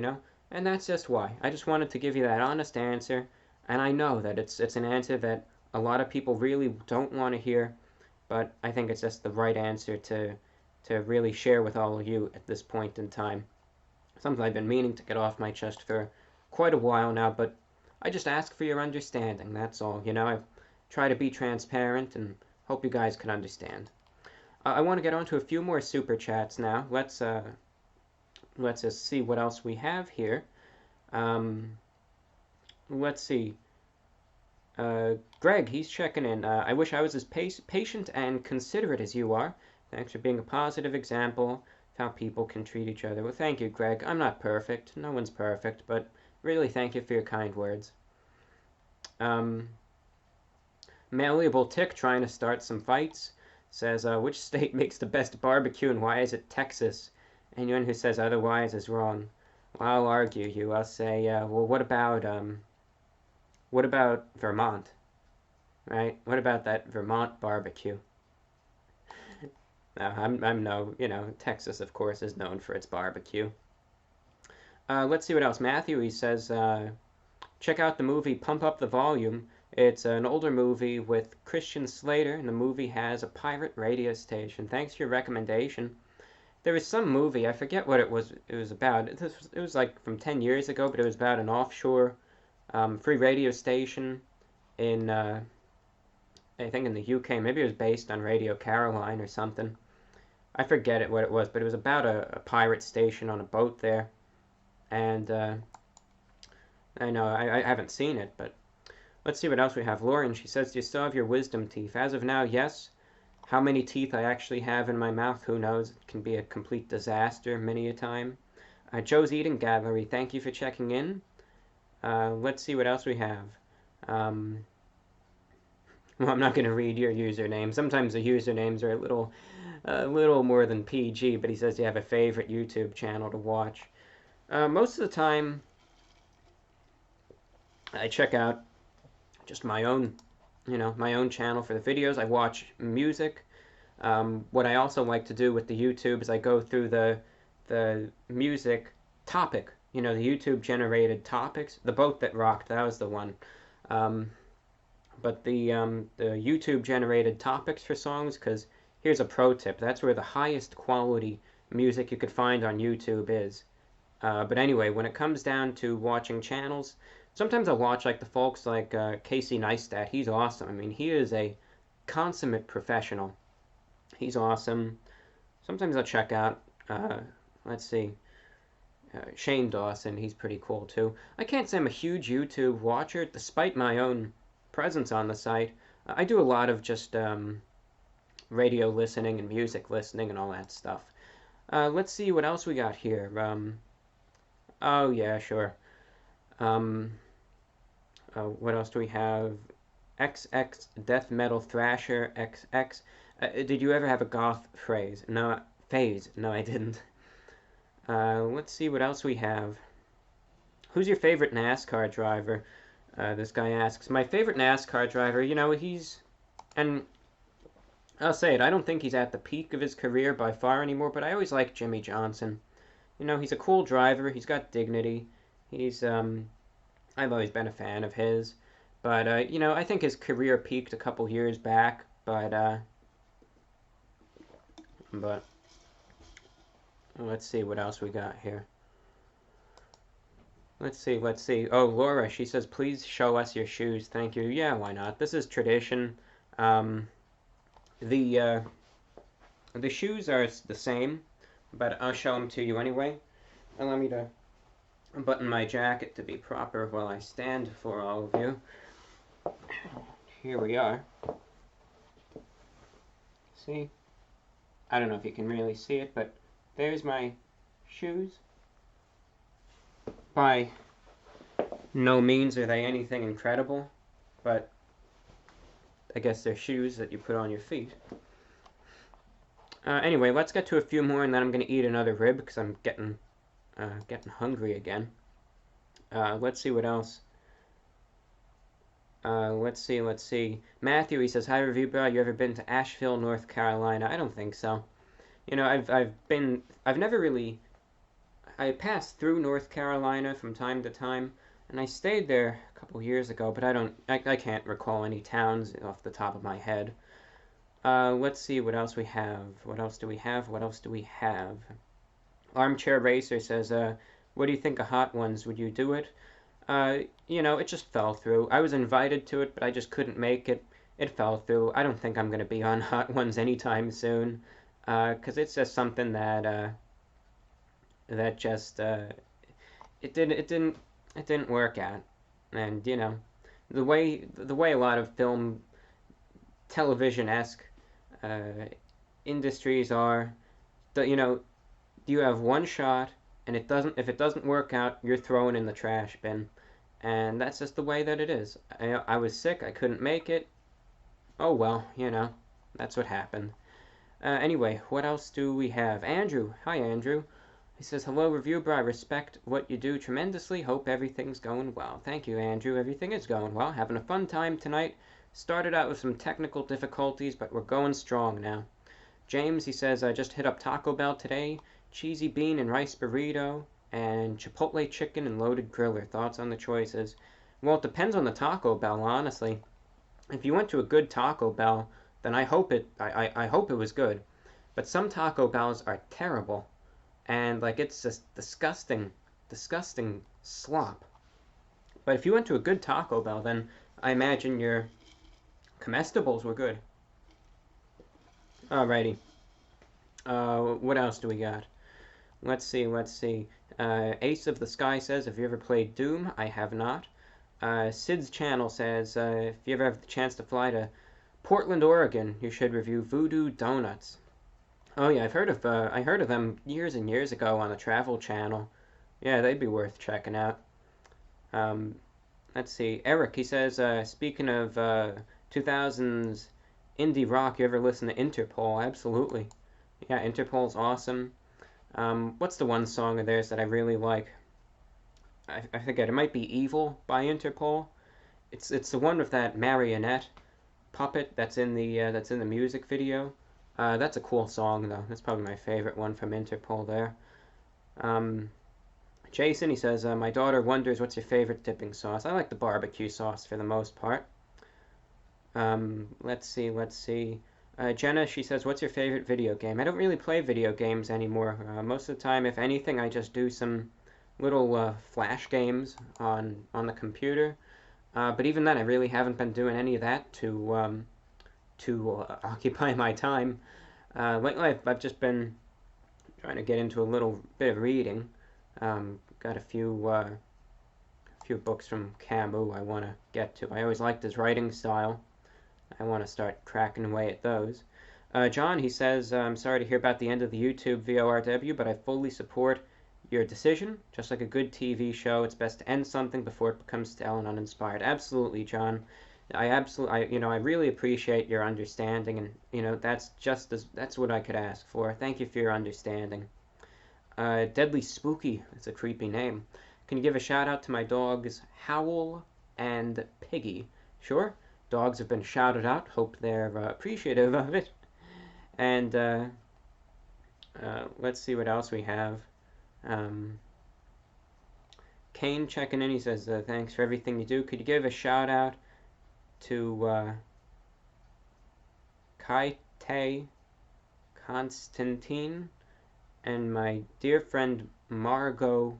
And that's just why. I just wanted to give you that honest answer, and I know that it's an answer that a lot of people really don't want to hear, but I think it's just the right answer to really share with all of you at this point in time. Something I've been meaning to get off my chest for quite a while now, but I just ask for your understanding, that's all. I try to be transparent and hope you guys can understand. I want to get on to a few more super chats now. Let's just see what else we have here. Let's see. Greg, he's checking in. I wish I was as patient and considerate as you are. Thanks for being a positive example of how people can treat each other. Well, thank you, Greg. I'm not perfect. No one's perfect, but really thank you for your kind words. Malleable Tick trying to start some fights says, which state makes the best barbecue and why is it Texas? Anyone who says otherwise is wrong. Well, I'll argue you. I'll say, well, what about Vermont? Right? What about that Vermont barbecue? No, I'm no, Texas, of course, is known for its barbecue. Let's see what else. Matthew, he says, check out the movie Pump Up the Volume. It's an older movie with Christian Slater, and the movie has a pirate radio station. Thanks for your recommendation. There was some movie, I forget what it was about. It was like from 10 years ago, but it was about an offshore free radio station in, I think in the UK. Maybe it was based on Radio Caroline or something. I forget what it was, but it was about a pirate station on a boat there. And I know, I haven't seen it, but let's see what else we have. Lauren, she says, do you still have your wisdom teeth? As of now, yes. How many teeth I actually have in my mouth, who knows? It can be a complete disaster many a time. Joe's Eating Gallery, thank you for checking in. Let's see what else we have. Well, I'm not going to read your username. Sometimes the usernames are a little more than PG, but he says you have a favorite YouTube channel to watch. Most of the time, I check out just my own channel for the videos. I watch music. What I also like to do with the YouTube is I go through the music topic, the YouTube generated topics. The Boat That Rocked, that was the one. But the YouTube generated topics for songs, because here's a pro tip. That's where the highest quality music you could find on YouTube is. But anyway, when it comes down to watching channels, sometimes I'll watch like the folks like Casey Neistat. He's awesome. I mean, he is a consummate professional. He's awesome. Sometimes I'll check out, let's see, Shane Dawson. He's pretty cool too. I can't say I'm a huge YouTube watcher, despite my own presence on the site. I do a lot of just radio listening and music listening and all that stuff. Let's see what else we got here. Oh yeah, sure. What else do we have? XX Death Metal Thrasher XX. Did you ever have a goth phase? No, I didn't. Let's see what else we have. Who's your favorite NASCAR driver? This guy asks. My favorite NASCAR driver, and I'll say it, I don't think he's at the peak of his career by far anymore, but I always like Jimmy Johnson. He's a cool driver. He's got dignity. I've always been a fan of his. But, I think his career peaked a couple years back. But let's see what else we got here. Let's see. Oh, Laura, she says, please show us your shoes. Thank you. Yeah, why not? This is tradition. The shoes are the same, but I'll show them to you anyway. Allow me to button my jacket to be proper while I stand for all of you. Here we are. See? I don't know if you can really see it, but there's my shoes by No means are they anything incredible, but I guess they're shoes that you put on your feet. Anyway, let's get to a few more, and then I'm going to eat another rib because I'm getting hungry again. Let's see what else. Let's see. Matthew, he says, "Hi, Reviewbrah. You ever been to Asheville, North Carolina?" I don't think so. You know, I've never really. I passed through North Carolina from time to time, and I stayed there a couple years ago, but I can't recall any towns off the top of my head. Let's see what else we have. What else do we have? What else do we have? Armchair Racer says, "What do you think of Hot Ones? Would you do it?" It just fell through. I was invited to it, but I just couldn't make it. It fell through. I don't think I'm going to be on Hot Ones anytime soon, because it's just something that just it didn't work out. And the way a lot of film television-esque industries are, you have one shot, and if it doesn't work out, you're thrown in the trash bin. And that's just the way that it is. I was sick, I couldn't make it. Oh well, that's what happened. Anyway, what else do we have? Andrew. Hi, Andrew. He says, "Hello, Reviewbrah. I respect what you do tremendously. Hope everything's going well." Thank you, Andrew. Everything is going well. Having a fun time tonight. Started out with some technical difficulties, but we're going strong now. James, he says, "I just hit up Taco Bell today. Cheesy bean and rice burrito, and Chipotle chicken and loaded griller. Thoughts on the choices?" Well, it depends on the Taco Bell, honestly. If you went to a good Taco Bell, then I hope it was good. But some Taco Bells are terrible, and like it's just disgusting slop. But if you went to a good Taco Bell, then I imagine your comestibles were good. Alrighty. What else do we got? Let's see. Ace of the Sky says, "Have you ever played Doom?" I have not. Sid's channel says, "If you ever have the chance to fly to Portland, Oregon, you should review Voodoo Donuts." Oh yeah, I heard of them years and years ago on the Travel Channel. Yeah, they'd be worth checking out. Let's see. Eric, he says, "Speaking of 2000s indie rock, you ever listen to Interpol?" Absolutely. Yeah, Interpol's awesome. What's the one song of theirs that I really like? I forget. It might be "Evil" by Interpol. It's the one with that marionette puppet that's in the music video. That's a cool song though. That's probably my favorite one from Interpol there. Jason, he says, "My daughter wonders what's your favorite dipping sauce." I like the barbecue sauce for the most part. Let's see. Jenna, she says, "What's your favorite video game?" I don't really play video games anymore. Most of the time, if anything, I just do some little flash games on the computer. But even then, I really haven't been doing any of that to occupy my time. Lately, I've just been trying to get into a little bit of reading. Got a few books from Camus I want to get to. I always liked his writing style. I want to start cracking away at those. John, he says, "I'm sorry to hear about the end of the YouTube VORW, but I fully support your decision. Just like a good TV show, it's best to end something before it becomes stale and uninspired." Absolutely, John. I really appreciate your understanding, and that's what I could ask for. Thank you for your understanding. Deadly Spooky, it's a creepy name. "Can you give a shout out to my dogs Howl and Piggy?" Sure. Dogs have been shouted out. Hope they're appreciative of it. And let's see what else we have. Kane checking in. He says, "Thanks for everything you do. Could you give a shout out to Kaite Constantine and my dear friend Margot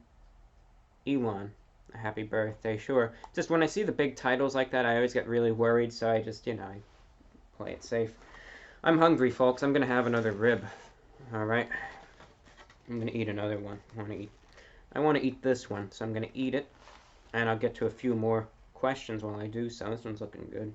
Elon? A happy birthday." Sure. Just when I see the big titles like that, I always get really worried, so I just, I play it safe. I'm hungry, folks. I'm going to have another rib. Alright. I'm going to eat another one. I want to eat this one, so I'm going to eat it, and I'll get to a few more questions while I do so. This one's looking good.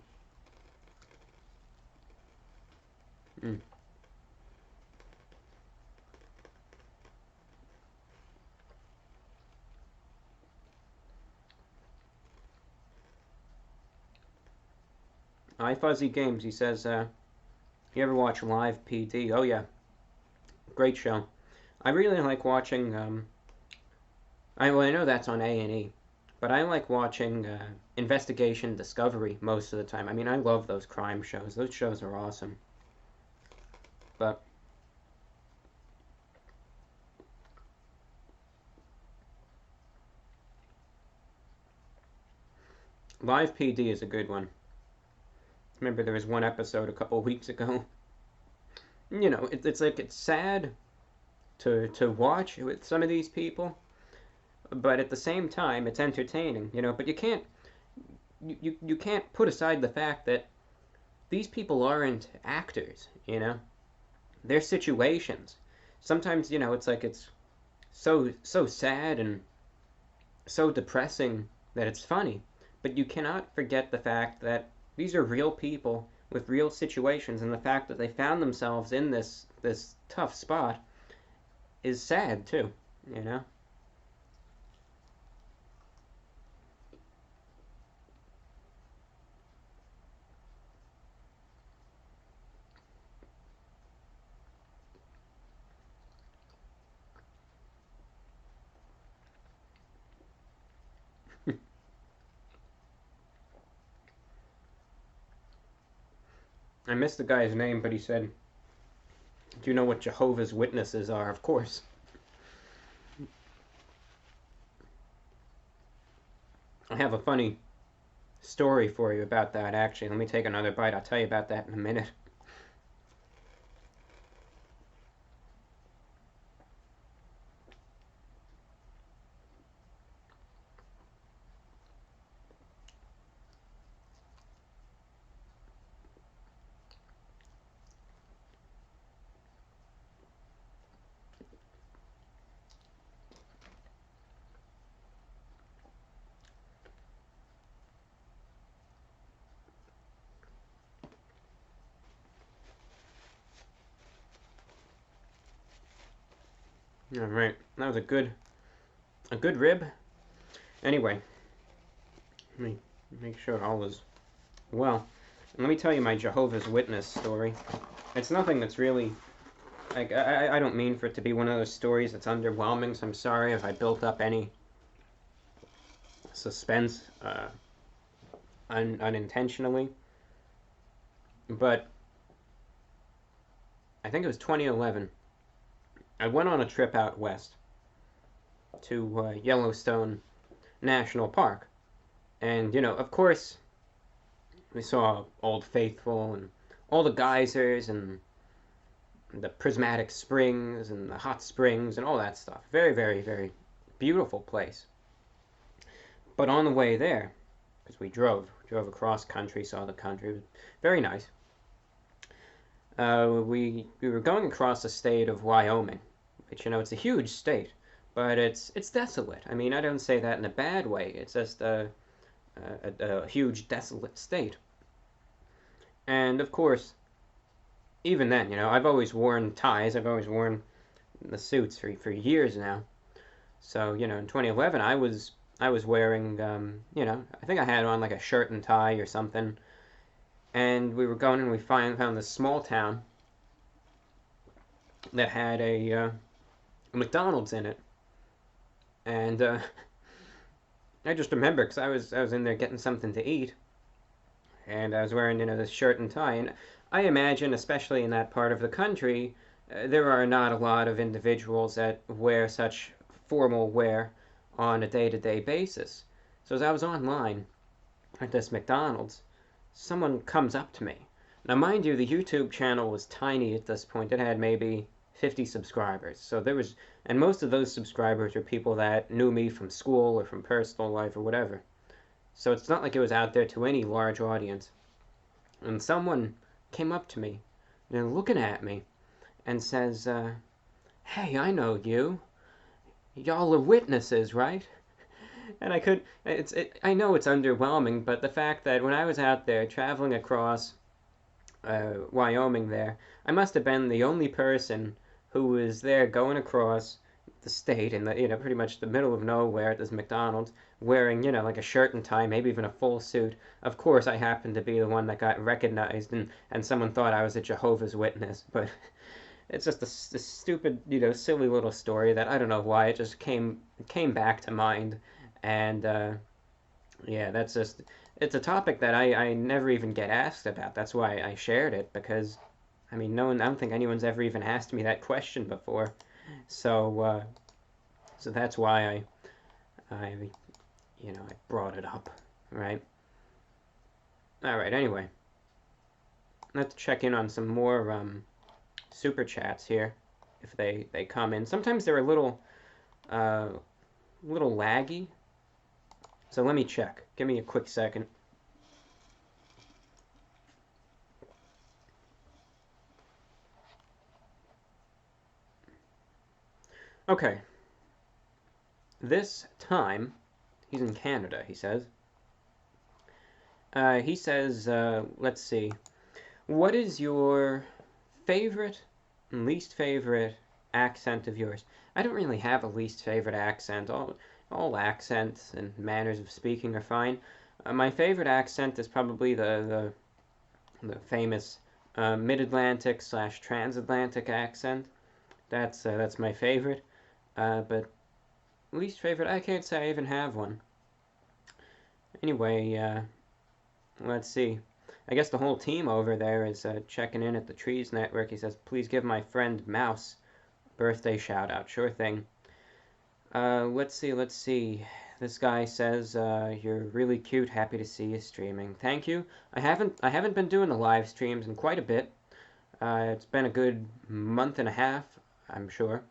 iFuzzy Games, he says, you ever watch Live PD? Oh yeah, great show. I really like watching, I know that's on A&E, but I like watching Investigation Discovery most of the time. I mean, I love those crime shows. Those shows are awesome. But Live PD is a good one. Remember there was one episode a couple weeks ago. You know, it's like it's sad to watch with some of these people, but at the same time it's entertaining, you know, but you can't put aside the fact that these people aren't actors, you know. They're situations. Sometimes, you know, it's like it's so sad and so depressing that it's funny, but you cannot forget the fact that these are real people with real situations, and the fact that they found themselves in this tough spot is sad too, you know. I missed the guy's name, but he said, "Do you know what Jehovah's Witnesses are?" Of course. I have a funny story for you about that, actually. Let me take another bite. I'll tell you about that in a minute. All right, that was a good rib. Anyway, let me make sure all is well. And let me tell you my Jehovah's Witness story. It's nothing that's really like I don't mean for it to be one of those stories that's underwhelming. So I'm sorry if I built up any suspense unintentionally. But I think it was 2011. I went on a trip out west to Yellowstone National Park. And, you know, of course, we saw Old Faithful and all the geysers and the prismatic springs and the hot springs and all that stuff. Very, very, very beautiful place. But on the way there, because we drove across country, saw the country, it was very nice. We were going across the state of Wyoming, which, you know, it's a huge state, but it's desolate. I mean, I don't say that in a bad way. It's just a huge desolate state. And of course, even then, you know, I've always worn ties. I've always worn the suits for years now. So, you know, in 2011, I was wearing, you know, I think I had on like a shirt and tie or something. And we were going and we found this small town that had a McDonald's in it. And I just remember because I was in there getting something to eat, and I was wearing, you know, this shirt and tie. And I imagine, especially in that part of the country, there are not a lot of individuals that wear such formal wear on a day-to-day basis. So as I was online at this McDonald's, someone comes up to me. Now, mind you, the YouTube channel was tiny at this point. It had maybe 50 subscribers. So there was, and most of those subscribers were people that knew me from school or from personal life or whatever. So it's not like it was out there to any large audience. And someone came up to me, you know, looking at me, and says, "Hey, I know you. Y'all are witnesses, right?" And I know it's underwhelming, but the fact that when I was out there traveling across Wyoming there, I must have been the only person who was there going across the state in the, pretty much the middle of nowhere at this McDonald's, wearing, like a shirt and tie, maybe even a full suit. Of course, I happened to be the one that got recognized, and someone thought I was a Jehovah's Witness, but it's just a stupid, silly little story that I don't know why it just came back to mind, and yeah, that's just it's a topic that I never even get asked about. That's why I shared it, because I mean, no one, I don't think anyone's ever even asked me that question before. So so that's why I I brought it up, right? All right. Anyway, let's check in on some more super chats here, if they come in. Sometimes they're a little laggy. So let me check. Give me a quick second. Okay. This time, he's in Canada, he says. Let's see. What is your favorite and least favorite accent of yours? I don't really have a least favorite accent. All accents and manners of speaking are fine. My favorite accent is probably the famous Mid-Atlantic / Transatlantic accent. That's my favorite. But least favorite, I can't say I even have one. Anyway, let's see. I guess the whole team over there is checking in at the Trees Network. He says, please give my friend Mouse a birthday shout out. Sure thing. Let's see. This guy says, you're really cute. Happy to see you streaming. Thank you. I haven't been doing the live streams in quite a bit. It's been a good month and a half, I'm sure.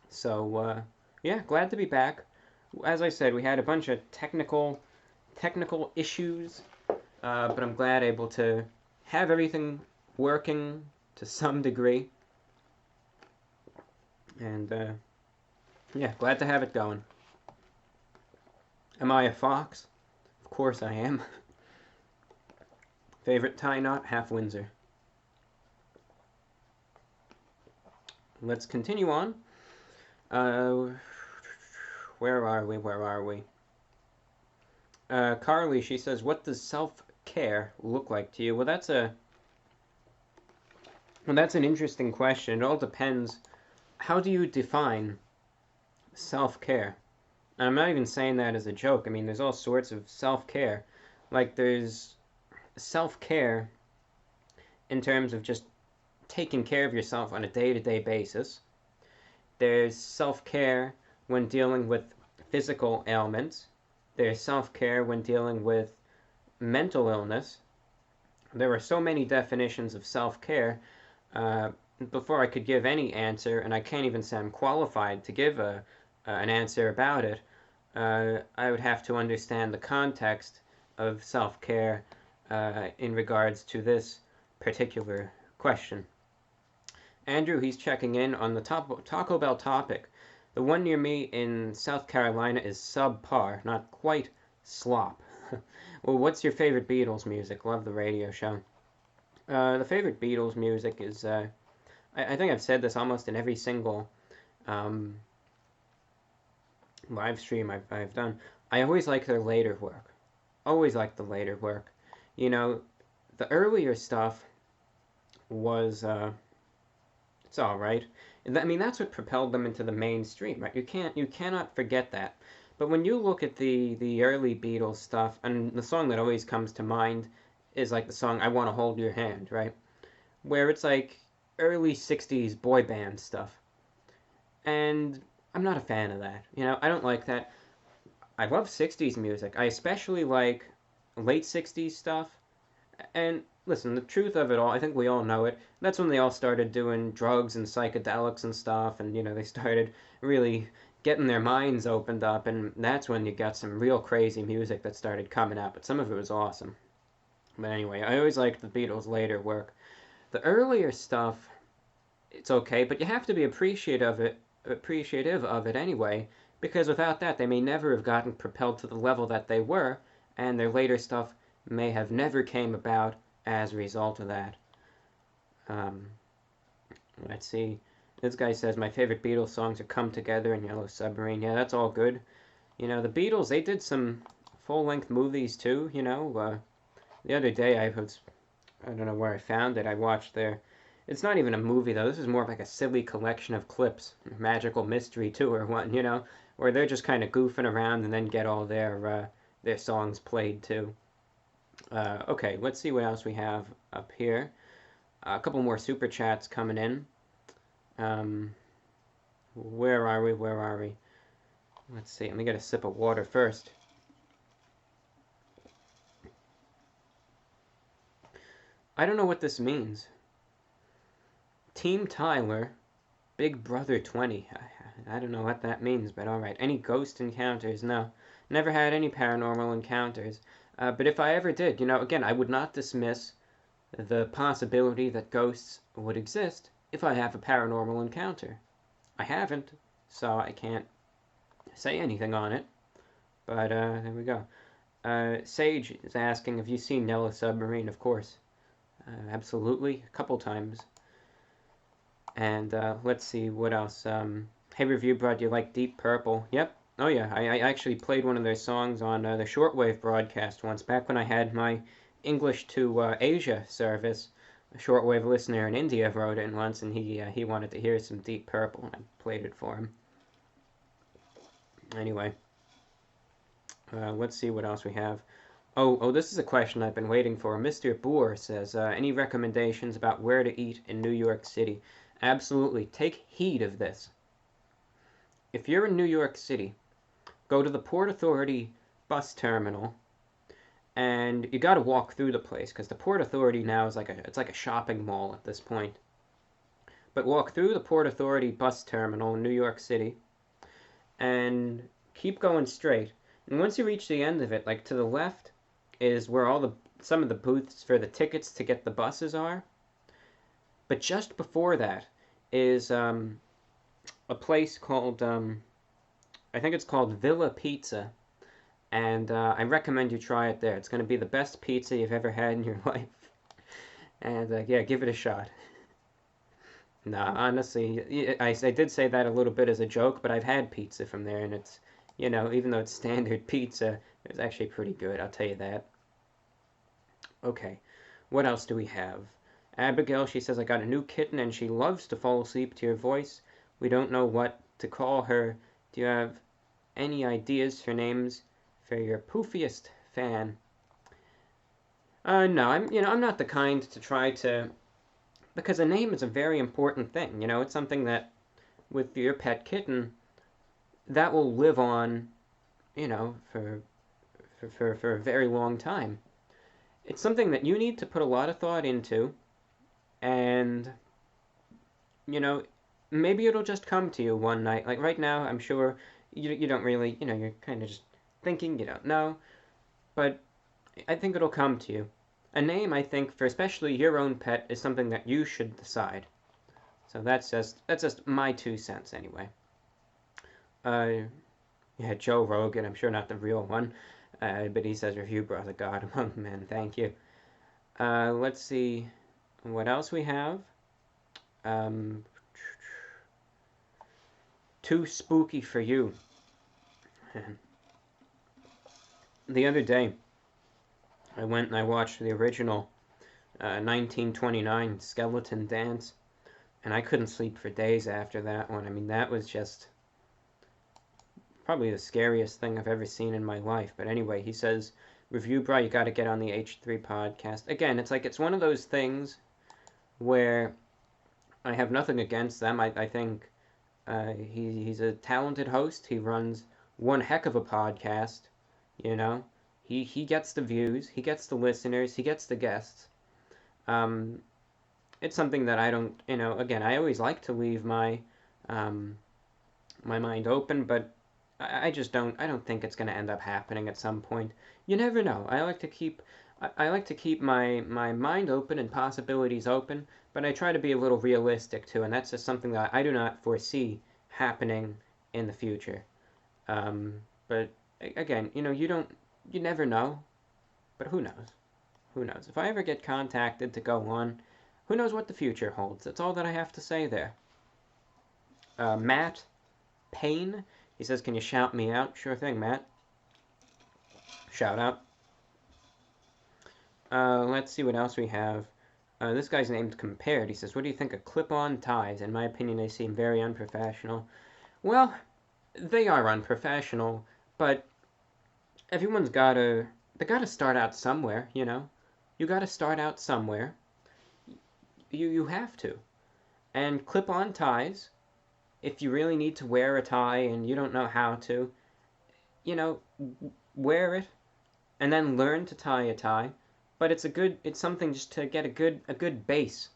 So, yeah, glad to be back. As I said, we had a bunch of technical issues, but I'm glad able to have everything working to some degree. And, yeah, glad to have it going. Am I a fox? Of course I am. Favorite tie knot? Half Windsor. Let's continue on. Where are we? Carly, she says, what does self-care look like to you? Well, that's an interesting question. It all depends. How do you define self-care? And I'm not even saying that as a joke. I mean, there's all sorts of self-care. Like, there's self-care in terms of just taking care of yourself on a day-to-day basis. There's self-care when dealing with physical ailments. There's self-care when dealing with mental illness. There are so many definitions of self-care. Before I could give any answer, and I can't even say I'm qualified to give an answer about it, I would have to understand the context of self-care in regards to this particular question. Andrew, he's checking in on the Taco Bell topic. The one near me in South Carolina is subpar, not quite slop. Well, what's your favorite Beatles music? Love the radio show. The favorite Beatles music is, I think I've said this almost in every single live stream I've done. I always like their later work. Always like the later work. You know, the earlier stuff was, it's all right. I mean, that's what propelled them into the mainstream, right? You cannot forget that. But when you look at the early Beatles stuff, and the song that always comes to mind is like the song "I Want to Hold Your Hand," right? Where it's like early '60s boy band stuff, and I'm not a fan of that. I don't like that. I love '60s music. I especially like late '60s stuff. And listen, the truth of it all, I think we all know it. That's when they all started doing drugs and psychedelics and stuff, and they started really getting their minds opened up, and that's when you got some real crazy music that started coming out. But some of it was awesome. But anyway, I always liked the Beatles' later work. The earlier stuff, it's okay, but you have to be appreciative of it anyway, because without that, they may never have gotten propelled to the level that they were, and their later stuff may have never came about as a result of that. Let's see. This guy says my favorite Beatles songs are "Come Together" and "Yellow Submarine." Yeah, that's all good. You know, the Beatles, they did some full-length movies too. You know, the other day I don't know where I found it. I watched their. It's not even a movie though. This is more of like a silly collection of clips, Magical Mystery Tour one. You know, where they're just kind of goofing around and then get all their songs played too. Okay, let's see what else we have up here. A couple more super chats coming in. Where are we? Where are we? Let's see. Let me get a sip of water first. I don't know what this means. Team Tyler, Big Brother 20. I don't know what that means, but alright. Any ghost encounters? No. Never had any paranormal encounters. But if I ever did, you know, again, I would not dismiss the possibility that ghosts would exist if I have a paranormal encounter. I haven't, so I can't say anything on it. But there we go. Sage is asking, have you seen Yellow Submarine? Of course. Absolutely, a couple times. And let's see what else. Hey, Reviewbrah, do you like Deep Purple? Yep. Oh yeah, I actually played one of their songs on the shortwave broadcast once, back when I had my English to Asia service. A shortwave listener in India wrote in once, and he wanted to hear some Deep Purple, and I played it for him. Anyway, let's see what else we have. Oh, this is a question I've been waiting for. Mr. Boer says, any recommendations about where to eat in New York City? Absolutely. Take heed of this. If you're in New York City, go to the Port Authority bus terminal, and you got to walk through the place because the Port Authority now is it's like a shopping mall at this point. But walk through the Port Authority bus terminal in New York City, and keep going straight. And once you reach the end of it, like to the left, is where some of the booths for the tickets to get the buses are. But just before that is a place called I think it's called Villa Pizza, and I recommend you try it there. It's going to be the best pizza you've ever had in your life, and yeah, give it a shot. Nah, honestly, I did say that a little bit as a joke, but I've had pizza from there, and it's, you know, even though it's standard pizza, it's actually pretty good, I'll tell you that. Okay, what else do we have? Abigail, she says, I got a new kitten and she loves to fall asleep to your voice. We don't know what to call her. Do you have any ideas for names for your poofiest fan? No, I'm not the kind to try to, because a name is a very important thing. You know, it's something that, with your pet kitten, that will live on, you know, for a very long time. It's something that you need to put a lot of thought into, and, you know, maybe it'll just come to you one night. Like right now, I'm sure you don't really, you know, you're kind of just thinking, you don't know, but I think it'll come to you. A name, I think, for especially your own pet, is something that you should decide. So that's just my 2 cents anyway. Yeah, Joe Rogan, I'm sure not the real one, but he says Reviewbrah, the god among men. Thank you. Let's see what else we have. Too spooky for you. The other day, I went and I watched the original 1929 Skeleton Dance, and I couldn't sleep for days after that one. I mean, that was just probably the scariest thing I've ever seen in my life. But anyway, he says, Reviewbrah, you got to get on the H3 podcast. Again, it's one of those things where I have nothing against them. I think he's a talented host. He runs one heck of a podcast, you know. He gets the views, he gets the listeners, he gets the guests. It's something that I don't, you know, again, I always like to leave my my mind open, but I just I don't think it's going to end up happening at some point. You never know. I like to keep my mind open and possibilities open, but I try to be a little realistic too, and that's just something that I do not foresee happening in the future. But again, you know, you never know, but who knows? Who knows? If I ever get contacted to go on, who knows what the future holds? That's all that I have to say there. Matt Payne, he says, can you shout me out? Sure thing, Matt. Shout out. Let's see what else we have. This guy's named Compared. He says, what do you think of clip-on ties? In my opinion, they seem very unprofessional. Well, they are unprofessional, but everyone's gotta start out somewhere, you know? You gotta start out somewhere. You have to. And clip-on ties, if you really need to wear a tie and you don't know how to, you know, wear it and then learn to tie a tie. But it's something just to get a good base,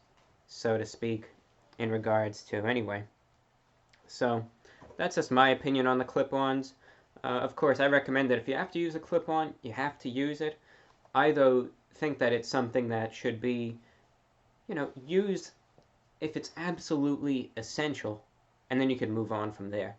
so to speak, in regards to anyway. So that's just my opinion on the clip-ons. Of course, I recommend that if you have to use a clip-on, you have to use it. I, though, think that it's something that should be, you know, used if it's absolutely essential, and then you can move on from there.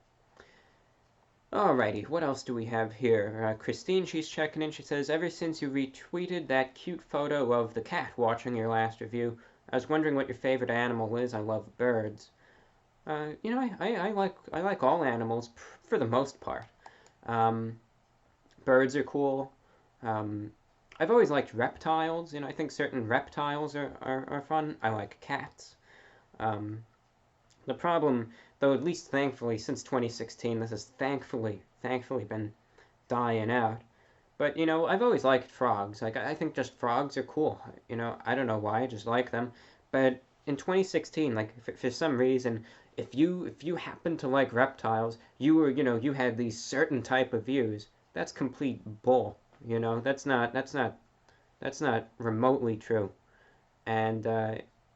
Alrighty, what else do we have here? Christine, she's checking in. She says, ever since you retweeted that cute photo of the cat watching your last review, I was wondering what your favorite animal is. I love birds. You know, I like all animals for the most part. Birds are cool. I've always liked reptiles. You know, I think certain reptiles are fun. I like cats. The problem, though, at least thankfully, since 2016, this has thankfully been dying out. But, you know, I've always liked frogs. Like, I think just frogs are cool. You know, I don't know why, I just like them. But in 2016, like, for some reason, if you happen to like reptiles, you had these certain type of views. That's complete bull. You know, that's not remotely true. And,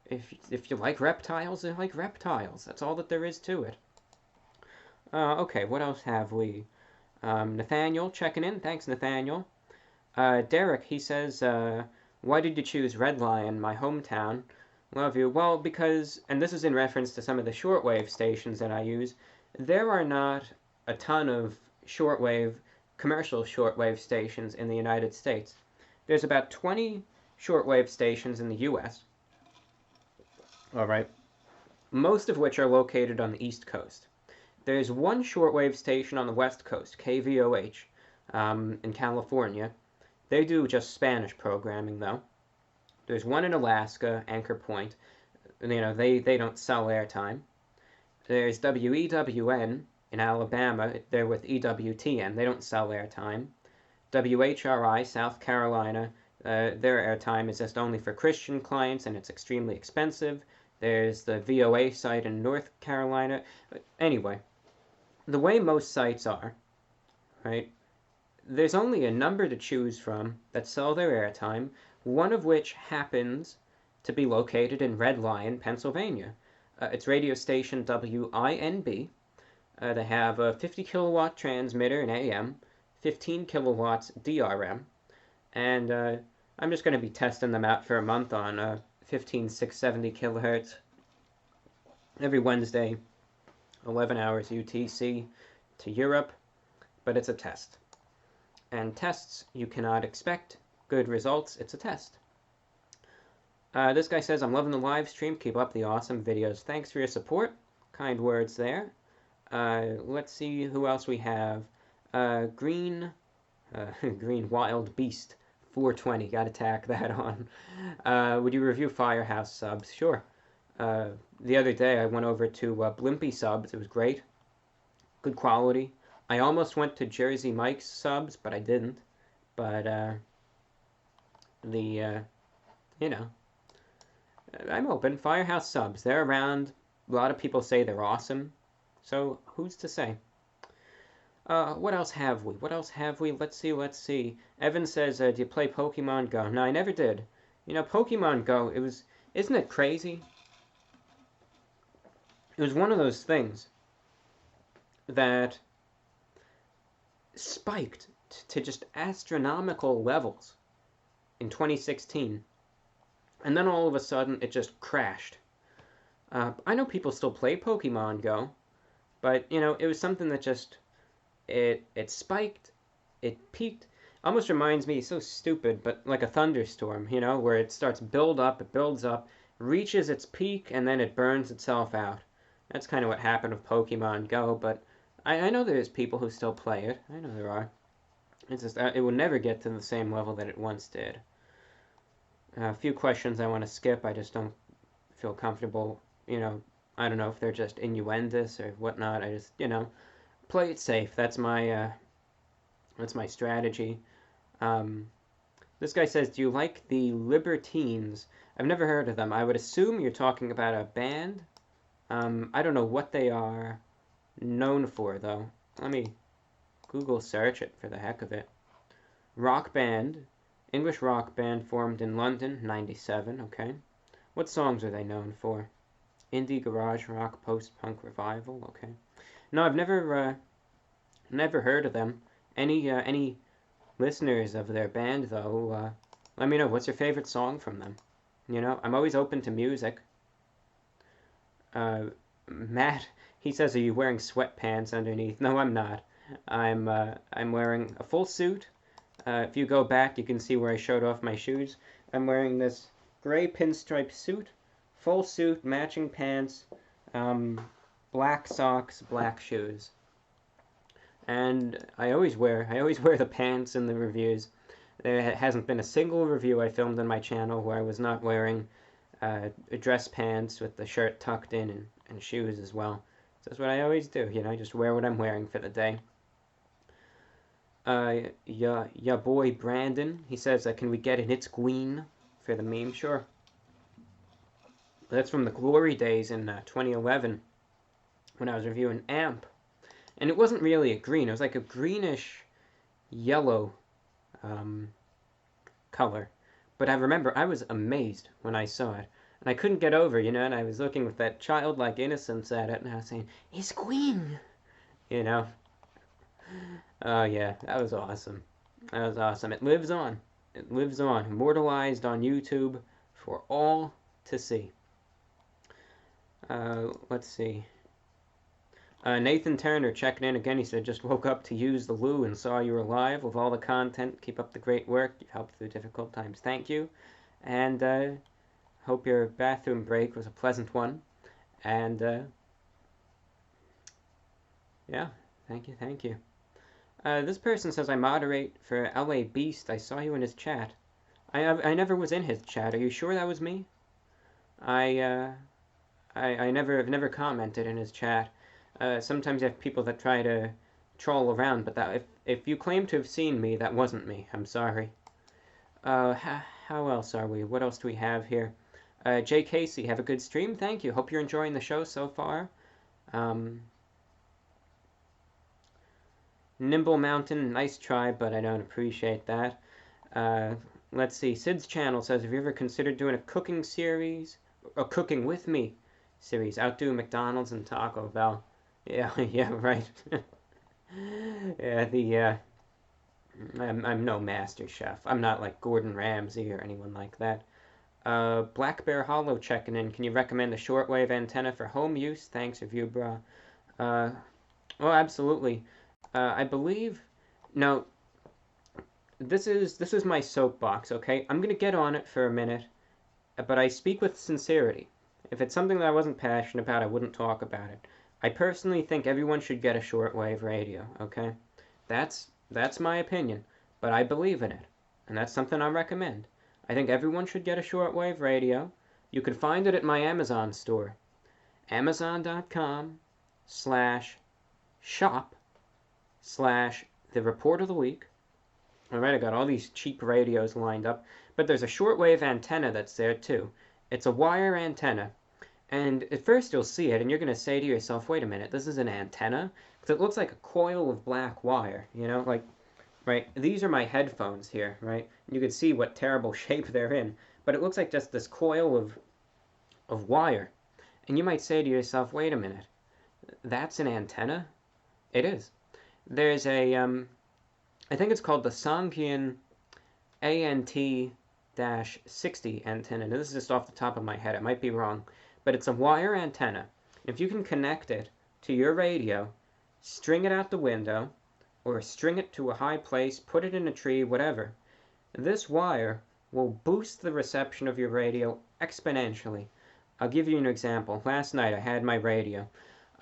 if you like reptiles, you like reptiles. That's all that there is to it. Okay, what else have we? Nathaniel checking in. Thanks, Nathaniel. Derek, he says, why did you choose Red Lion, my hometown? Love you. Well, because, and this is in reference to some of the shortwave stations that I use, there are not a ton of commercial shortwave stations in the United States. There's about 20 shortwave stations in the U.S., alright, most of which are located on the East Coast. There's one shortwave station on the West Coast, KVOH, in California. They do just Spanish programming, though. There's one in Alaska, Anchor Point. You know, they don't sell airtime. There's WEWN in Alabama. They're with EWTN. They don't sell airtime. WHRI, South Carolina. Their airtime is just only for Christian clients, and it's extremely expensive. There's the VOA site in North Carolina. Anyway, the way most sites are, right, there's only a number to choose from that sell their airtime, one of which happens to be located in Red Lion, Pennsylvania. It's radio station WINB. They have a 50 kilowatt transmitter in AM, 15 kilowatts DRM, and I'm just going to be testing them out for a month on 15670 kilohertz every Wednesday, 11 hours UTC to Europe, but it's a test. And tests, you cannot expect good results. It's a test. This guy says, I'm loving the live stream. Keep up the awesome videos. Thanks for your support. Kind words there. Let's see who else we have. Green Wild Beast 420. Got to tack that on. Would you review Firehouse subs? Sure. The other day I went over to Blimpy subs. It was great. Good quality. I almost went to Jersey Mike's subs, but I didn't. But, you know, I'm open. Firehouse subs, they're around. A lot of people say they're awesome. So, who's to say? What else have we? Let's see. Evan says, do you play Pokemon Go? No, I never did. You know, Pokemon Go, isn't it crazy? It was one of those things that spiked to just astronomical levels in 2016. And then all of a sudden, it just crashed. I know people still play Pokemon Go, but, you know, it was something that just, it spiked, it peaked. Almost reminds me, so stupid, but like a thunderstorm, you know, where it starts it builds up, reaches its peak, and then it burns itself out. That's kind of what happened with Pokemon Go, but I know there's people who still play it. I know there are. It's just it will never get to the same level that it once did. A few questions I want to skip. I just don't feel comfortable. I don't know if they're just innuendous or whatnot. I just play it safe. That's my strategy. This guy says, "Do you like the Libertines?" I've never heard of them. I would assume you're talking about a band. I don't know what they are known for, though. Let me Google search it for the heck of it. Rock band, English rock band formed in London, 97, okay. What songs are they known for? Indie, garage rock, post-punk revival, okay. No, I've never heard of them. Any listeners of their band, though, let me know. What's your favorite song from them? I'm always open to music. Matt, he says, "Are you wearing sweatpants underneath?" No, I'm not. I'm wearing a full suit. If you go back, you can see where I showed off my shoes. I'm wearing this gray pinstripe suit, full suit, matching pants, black socks, black shoes. And I always wear the pants in the reviews. There hasn't been a single review I filmed on my channel where I was not wearing dress pants with the shirt tucked in and shoes as well. So that's what I always do, just wear what I'm wearing for the day. Yeah, boy Brandon, he says, "Can we get an It's Queen for the meme?" Sure. That's from the glory days in 2011 when I was reviewing Amp. And it wasn't really a green, it was like a greenish yellow color. But I remember I was amazed when I saw it. And I couldn't get over, and I was looking with that childlike innocence at it, and I was saying, "It's Queen!" Oh, yeah, that was awesome. That was awesome. It lives on. It lives on. Immortalized on YouTube for all to see. Let's see. Nathan Turner checking in again. He said, "Just woke up to use the loo and saw you were live with all the content. Keep up the great work. You've helped through difficult times." Thank you. And hope your bathroom break was a pleasant one. And yeah, thank you. This person says, "I moderate for LA Beast. I saw you in his chat." I never was in his chat. Are you sure that was me? I never commented in his chat. Sometimes you have people that try to troll around, but if you claim to have seen me, that wasn't me. I'm sorry. How else are we? What else do we have here? Jay Casey, have a good stream. Thank you. Hope you're enjoying the show so far. Nimble Mountain, nice try, but I don't appreciate that. Let's see. Sid's channel says, "Have you ever considered doing a cooking series? A cooking with me series? Outdo McDonald's and Taco Bell." Yeah, yeah, right. Yeah, I'm no master chef. I'm not like Gordon Ramsay or anyone like that. Black Bear Hollow checking in. "Can you recommend a shortwave antenna for home use? Thanks, Reviewbrah." Oh, absolutely. I believe. Now, this is my soapbox. Okay, I'm gonna get on it for a minute, but I speak with sincerity. If it's something that I wasn't passionate about, I wouldn't talk about it. I personally think everyone should get a shortwave radio, okay? That's my opinion, but I believe in it, and that's something I recommend. I think everyone should get a shortwave radio. You can find it at my Amazon store, amazon.com/shop/the report of the week. All right, I got all these cheap radios lined up, but there's a shortwave antenna that's there too. It's a wire antenna. And at first you'll see it and you're going to say to yourself, "Wait a minute, this is an antenna?" Because it looks like a coil of black wire, like, right? These are my headphones here, right? You can see what terrible shape they're in. But it looks like just this coil of wire. And you might say to yourself, "Wait a minute, that's an antenna?" It is. There's a, I think it's called the Songyan ANT-60 antenna. Now, this is just off the top of my head. It might be wrong. But it's a wire antenna. If you can connect it to your radio, string it out the window, or string it to a high place, put it in a tree, whatever, this wire will boost the reception of your radio exponentially. I'll give you an example. Last night I had my radio.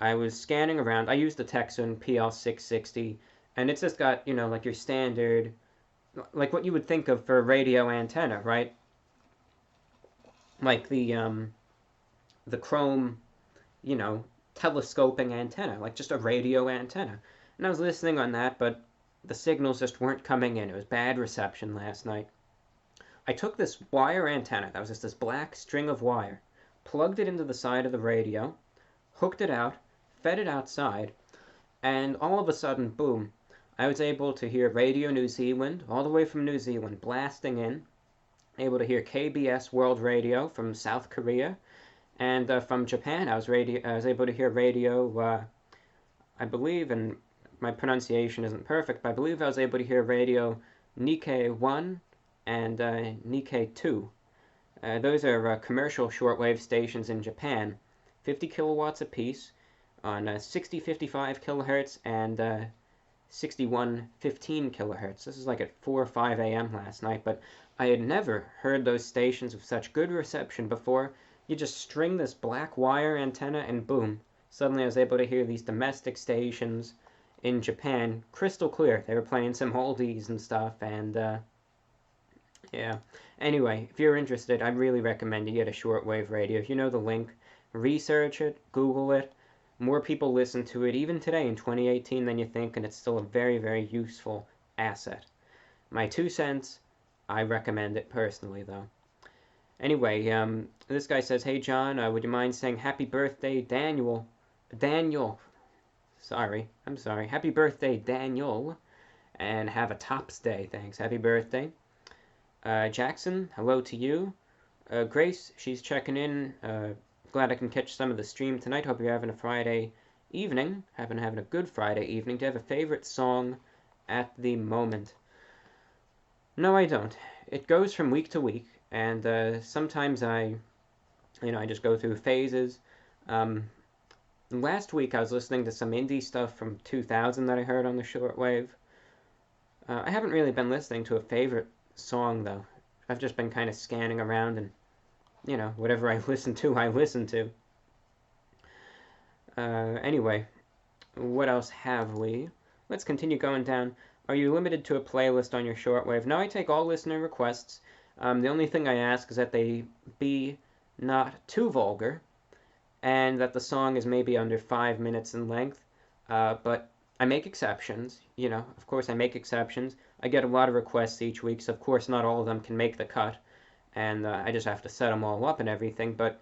I was scanning around. I used the Texan PL660, and it's just got, like your standard, like what you would think of for a radio antenna, right? Like the chrome, you know, telescoping antenna, like just a radio antenna. And I was listening on that, but the signals just weren't coming in. It was bad reception last night. I took this wire antenna, that was just this black string of wire, plugged it into the side of the radio, hooked it out, fed it outside, and all of a sudden, boom, I was able to hear Radio New Zealand, all the way from New Zealand, blasting in, able to hear KBS World Radio from South Korea, and from Japan, I was able to hear radio, I believe, and my pronunciation isn't perfect, but I believe I was able to hear radio Nikkei 1 and Nikkei 2. Those are commercial shortwave stations in Japan, 50 kilowatts apiece on 6055 kilohertz and 6115 kilohertz. This is like at 4 or 5 a.m. last night, but I had never heard those stations with such good reception before. You just string this black wire antenna and boom, suddenly I was able to hear these domestic stations in Japan crystal clear. They were playing some oldies and stuff, and yeah. Anyway, if you're interested, I'd really recommend you get a shortwave radio. If you know the link, research it, Google it. More people listen to it even today in 2018 than you think, and it's still a very, very useful asset. My 2 cents, I recommend it personally, though. Anyway, this guy says, "Hey John, would you mind saying happy birthday, Daniel? I'm sorry. Happy birthday, Daniel, and have a tops day. Thanks. Happy birthday." Jackson, hello to you. Grace, she's checking in. Glad I can catch some of the stream tonight. Hope you're having a Friday evening. Having a good Friday evening. Do you have a favorite song at the moment? No, I don't. It goes from week to week, and sometimes I just go through phases. Last week I was listening to some indie stuff from 2000 that I heard on the shortwave. I haven't really been listening to a favorite song, though. I've just been kind of scanning around and, whatever I listen to, I listen to. Anyway, what else have we? Let's continue going down. Are you limited to a playlist on your shortwave? No, I take all listener requests. The only thing I ask is that they be not too vulgar, and that the song is maybe under 5 minutes in length, but I make exceptions, of course I make exceptions. I get a lot of requests each week, so of course not all of them can make the cut, and I just have to set them all up and everything, but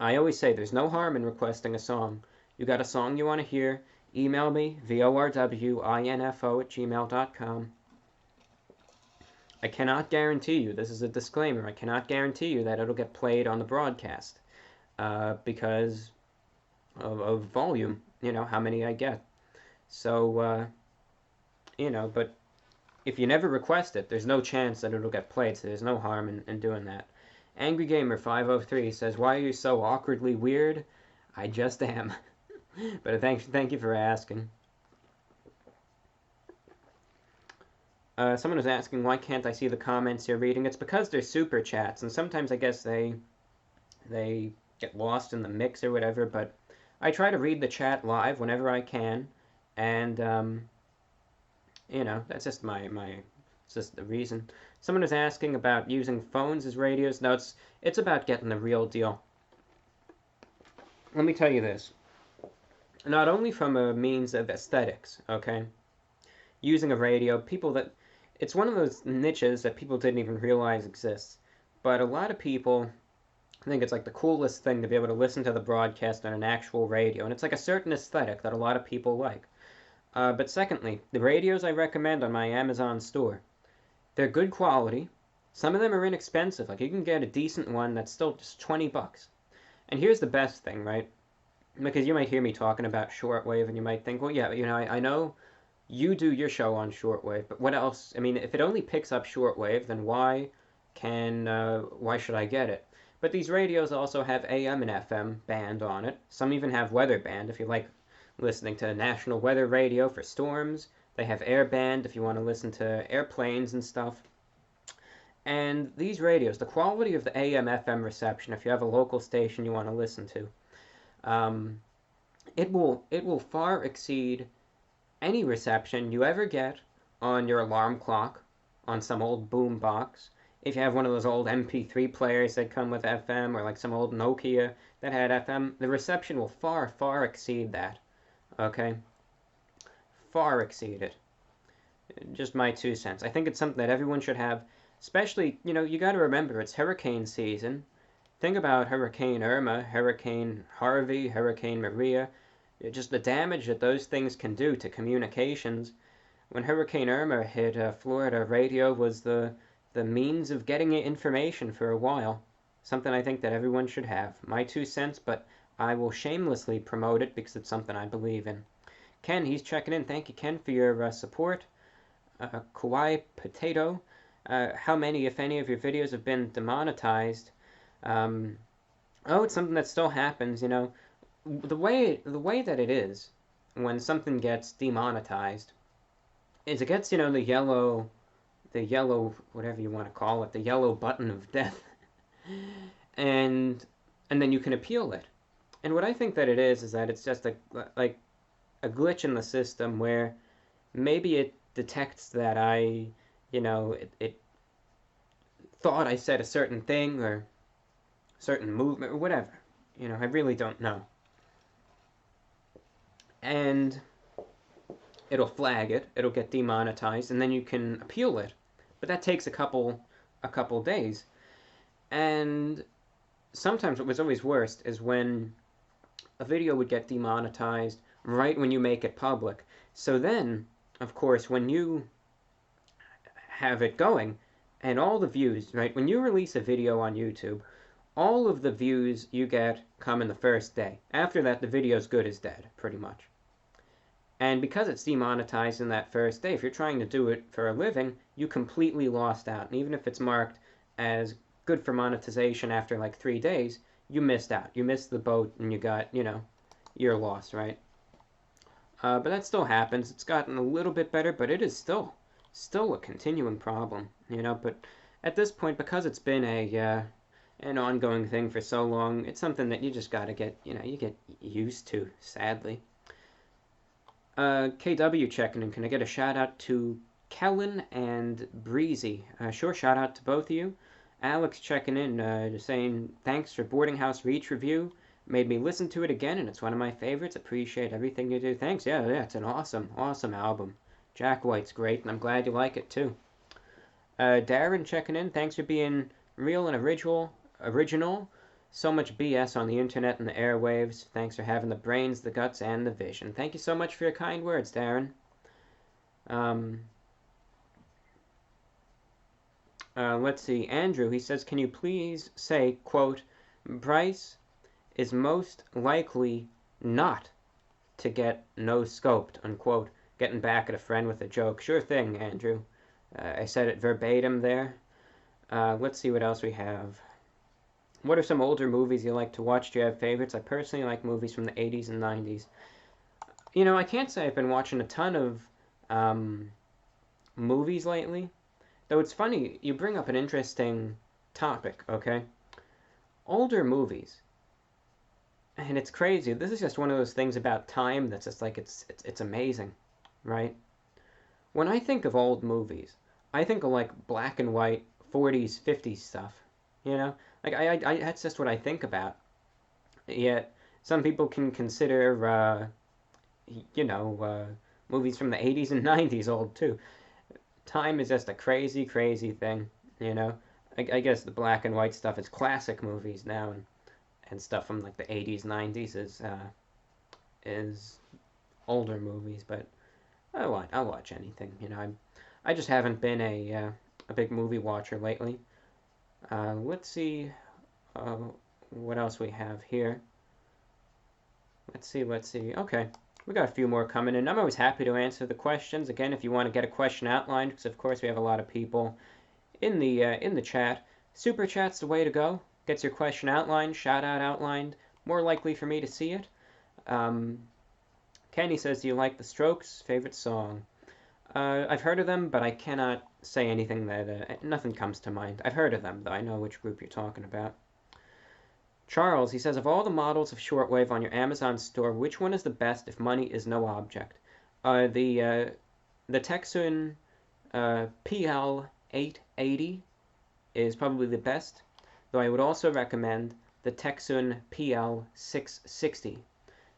I always say there's no harm in requesting a song. You got a song you want to hear, email me, VORWinfo@gmail.com. I cannot guarantee you, this is a disclaimer, I cannot guarantee you that it'll get played on the broadcast, because of volume, how many I get. So, but if you never request it, there's no chance that it'll get played, so there's no harm in doing that. Angry Gamer 503 says, "Why are you so awkwardly weird?" I just am. But thank you for asking. Someone was asking, why can't I see the comments you're reading? It's because they're super chats, and sometimes I guess they get lost in the mix or whatever, but I try to read the chat live whenever I can, and that's just it's just the reason. Someone was asking about using phones as radios. No, it's about getting the real deal. Let me tell you this. Not only from a means of aesthetics, okay? Using a radio, it's one of those niches that people didn't even realize exists. But a lot of people think it's like the coolest thing to be able to listen to the broadcast on an actual radio, and it's like a certain aesthetic that a lot of people like. But secondly, the radios I recommend on my Amazon store, they're good quality. Some of them are inexpensive. Like, you can get a decent one that's still just 20 bucks. And here's the best thing, right? Because you might hear me talking about shortwave, and you might think, well, yeah, I know you do your show on shortwave, but what else? I mean, if it only picks up shortwave, then why should I get it? But these radios also have AM and FM band on it. Some even have weather band if you like listening to national weather radio for storms. They have air band if you want to listen to airplanes and stuff. And these radios, the quality of the AM/FM reception, if you have a local station you want to listen to, um, it will far exceed any reception you ever get on your alarm clock, on some old boom box. If you have one of those old MP3 players that come with FM, or like some old Nokia that had FM, the reception will far, far exceed that. Okay? Far exceed it. Just my 2 cents. I think it's something that everyone should have, especially, you got to remember it's hurricane season. Think about Hurricane Irma, Hurricane Harvey, Hurricane Maria, just the damage that those things can do to communications. When Hurricane Irma hit Florida, radio was the means of getting information for a while. Something I think that everyone should have. My 2 cents, but I will shamelessly promote it because it's something I believe in. Ken, he's checking in. Thank you, Ken, for your support. Kawaii Potato, how many, if any, of your videos have been demonetized? Oh, it's something that still happens, The way that it is when something gets demonetized is it gets, the yellow, whatever you want to call it, the yellow button of death, and then you can appeal it. And what I think that it is that it's just a glitch in the system where maybe it detects that it thought I said a certain thing or certain movement or whatever. I really don't know. And it'll flag it, it'll get demonetized, and then you can appeal it. But that takes a couple days. And sometimes what was always worst is when a video would get demonetized right when you make it public. So then, of course, when you have it going, and all the views, right, when you release a video on YouTube, all of the views you get come in the first day. After that, the video's good as dead, pretty much. And because it's demonetized in that first day, if you're trying to do it for a living, you completely lost out. And even if it's marked as good for monetization after like 3 days, you missed out. You missed the boat and you got, your loss, right? But that still happens. It's gotten a little bit better, but it is still a continuing problem, But at this point, because it's been an ongoing thing for so long, it's something that you just got to get, you get used to, sadly. KW checking in. Can I get a shout out to Kellen and Breezy? Sure, shout out to both of you. Alex checking in, just saying thanks for Boarding House Reach review. Made me listen to it again, and it's one of my favorites. Appreciate everything you do. Thanks. Yeah, it's an awesome album. Jack White's great, and I'm glad you like it too. Darren checking in. Thanks for being real and original. So much BS on the internet and the airwaves. Thanks for having the brains, the guts, and the vision. Thank you so much for your kind words, Darren. Let's see. Andrew, he says, can you please say, quote, Bryce is most likely not to get no-scoped, unquote. Getting back at a friend with a joke. Sure thing, Andrew. I said it verbatim there. Let's see what else we have. What are some older movies you like to watch? Do you have favorites? I personally like movies from the 80s and 90s. I can't say I've been watching a ton of movies lately. Though it's funny, you bring up an interesting topic, okay? Older movies. And it's crazy. This is just one of those things about time that's just like, it's amazing, right? When I think of old movies, I think of like black and white 40s, 50s stuff, Like, I that's just what I think about. Yet, some people can consider, movies from the 80s and 90s old, too. Time is just a crazy, crazy thing, I guess the black and white stuff is classic movies now, and stuff from, like, the 80s, 90s is older movies, but I'll watch anything, I just haven't been a big movie watcher lately. Let's see what else we have here. Let's see. Okay, we got a few more coming in. I'm always happy to answer the questions. Again, if you want to get a question outlined, because of course we have a lot of people in the chat. Super chat's the way to go. Gets your question outlined, shout out outlined. More likely for me to see it. Kenny says, do you like The Strokes? Favorite song? I've heard of them, but I cannot say anything that, nothing comes to mind. I've heard of them, though. I know which group you're talking about. Charles, he says, of all the models of shortwave on your Amazon store, which one is the best if money is no object? The Texun PL880 is probably the best, though I would also recommend the Texun PL660.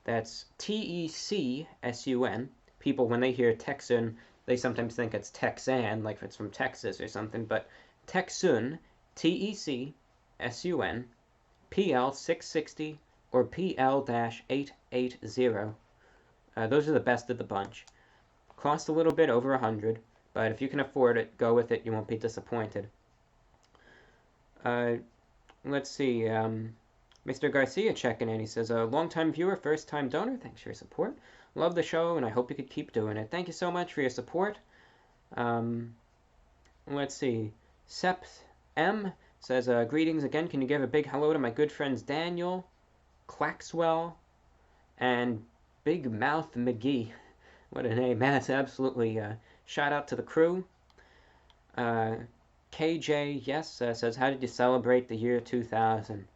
That's TECSUN. People, when they hear Texun, they sometimes think it's Texan, like if it's from Texas or something, but Texun, TECSUN, PL660 or PL-880. Those are the best of the bunch. Cost a little bit over $100, but if you can afford it, go with it. You won't be disappointed. Let's see. Mr. Garcia checking in. He says, a long-time viewer, first-time donor. Thanks for your support. Love the show, and I hope you could keep doing it. Thank you so much for your support. Let's see. Sept M says, greetings again. Can you give a big hello to my good friends Daniel, Claxwell, and Big Mouth McGee? What a name. That's absolutely shout out to the crew. KJ, yes, says, how did you celebrate the year 2000?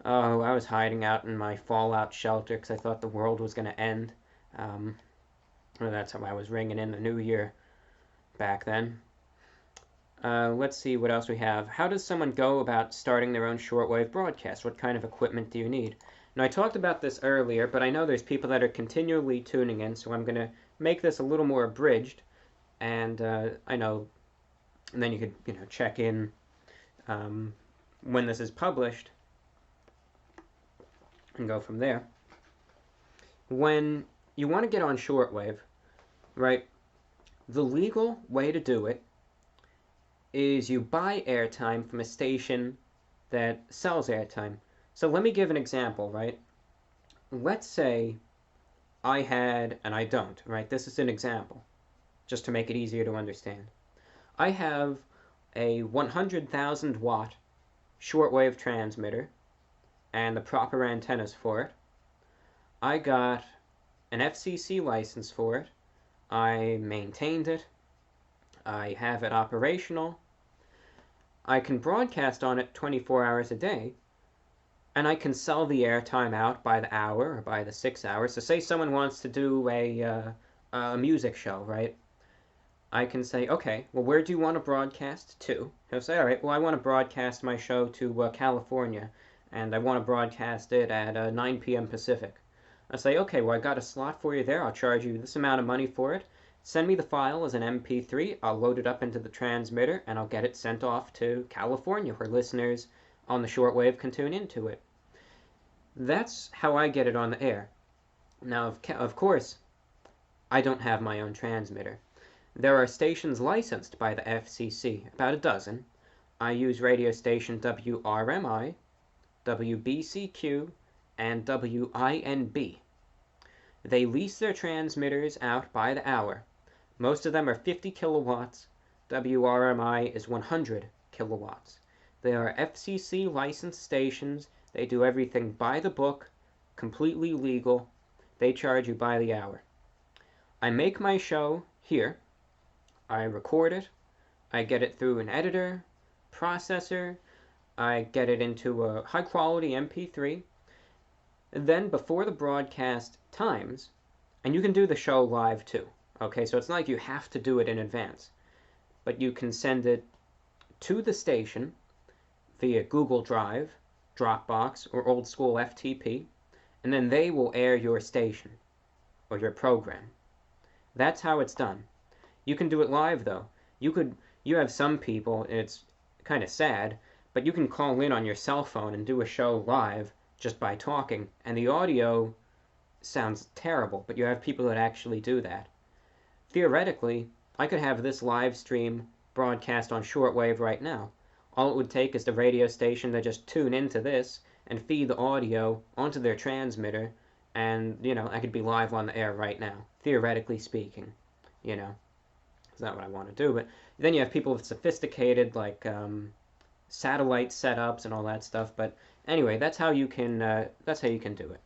Oh, I was hiding out in my fallout shelter because I thought the world was going to end. Well, that's how I was ringing in the new year back then. Let's see what else we have. How does someone go about starting their own shortwave broadcast? What kind of equipment do you need? Now, I talked about this earlier, but I know there's people that are continually tuning in, so I'm going to make this a little more abridged. And I know, and then you could, check in when this is published and go from there. When you want to get on shortwave, right, the legal way to do it is you buy airtime from a station that sells airtime. So let me give an example, right? Let's say I had, and I don't, right? This is an example, just to make it easier to understand. I have a 100,000 watt shortwave transmitter and the proper antennas for it. I got an FCC license for it. I maintained it. I have it operational. I can broadcast on it 24 hours a day, and I can sell the airtime out by the hour or by the 6 hours. So say someone wants to do a music show, right? I can say, okay, well, where do you want to broadcast to? He'll say, all right, well, I want to broadcast my show to California, and I want to broadcast it at 9 p.m. Pacific. I say, okay, well, I got a slot for you there. I'll charge you this amount of money for it. Send me the file as an MP3. I'll load it up into the transmitter, and I'll get it sent off to California, where listeners on the shortwave can tune into it. That's how I get it on the air. Now, of course, I don't have my own transmitter. There are stations licensed by the FCC, about a dozen. I use radio station WRMI, WBCQ, and WINB. They lease their transmitters out by the hour. Most of them are 50 kilowatts. WRMI is 100 kilowatts. They are FCC licensed stations. They do everything by the book, completely legal. They charge you by the hour. I make my show here. I record it. I get it through an editor, processor. I get it into a high quality MP3. Then before the broadcast times, and you can do the show live too. Okay, so it's not like you have to do it in advance, but you can send it to the station via Google Drive, Dropbox, or old school FTP, and then they will air your station or your program. That's how it's done. You can do it live though. You have some people, it's kind of sad, but you can call in on your cell phone and do a show live just by talking, and the audio sounds terrible, but you have people that actually do that. Theoretically, I could have this live stream broadcast on shortwave right now. All it would take is the radio station to just tune into this and feed the audio onto their transmitter, and, I could be live on the air right now, theoretically speaking, It's not what I want to do, but then you have people with sophisticated, satellite setups and all that stuff, but anyway, that's how you can do it.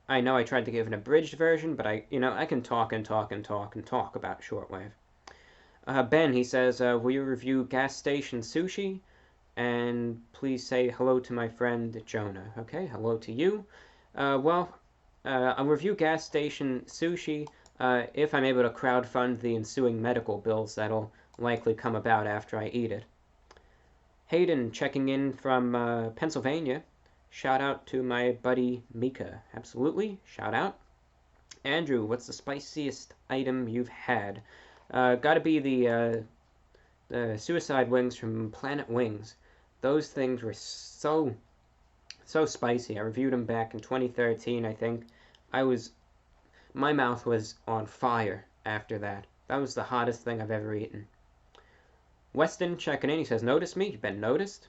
I know I tried to give an abridged version, but I can talk and talk and talk and talk about shortwave. Ben, he says, will you review gas station sushi? And please say hello to my friend Jonah. Okay, hello to you. I'll review gas station sushi if I'm able to crowdfund the ensuing medical bills that'll likely come about after I eat it. Hayden checking in from Pennsylvania. Shout out to my buddy Mika. Absolutely, shout out. Andrew, what's the spiciest item you've had? Gotta be the suicide wings from Planet Wings. Those things were so spicy. I reviewed them back in 2013, I think. My mouth was on fire after that. That was the hottest thing I've ever eaten. Weston checking in. He says, "Notice me? You've been noticed."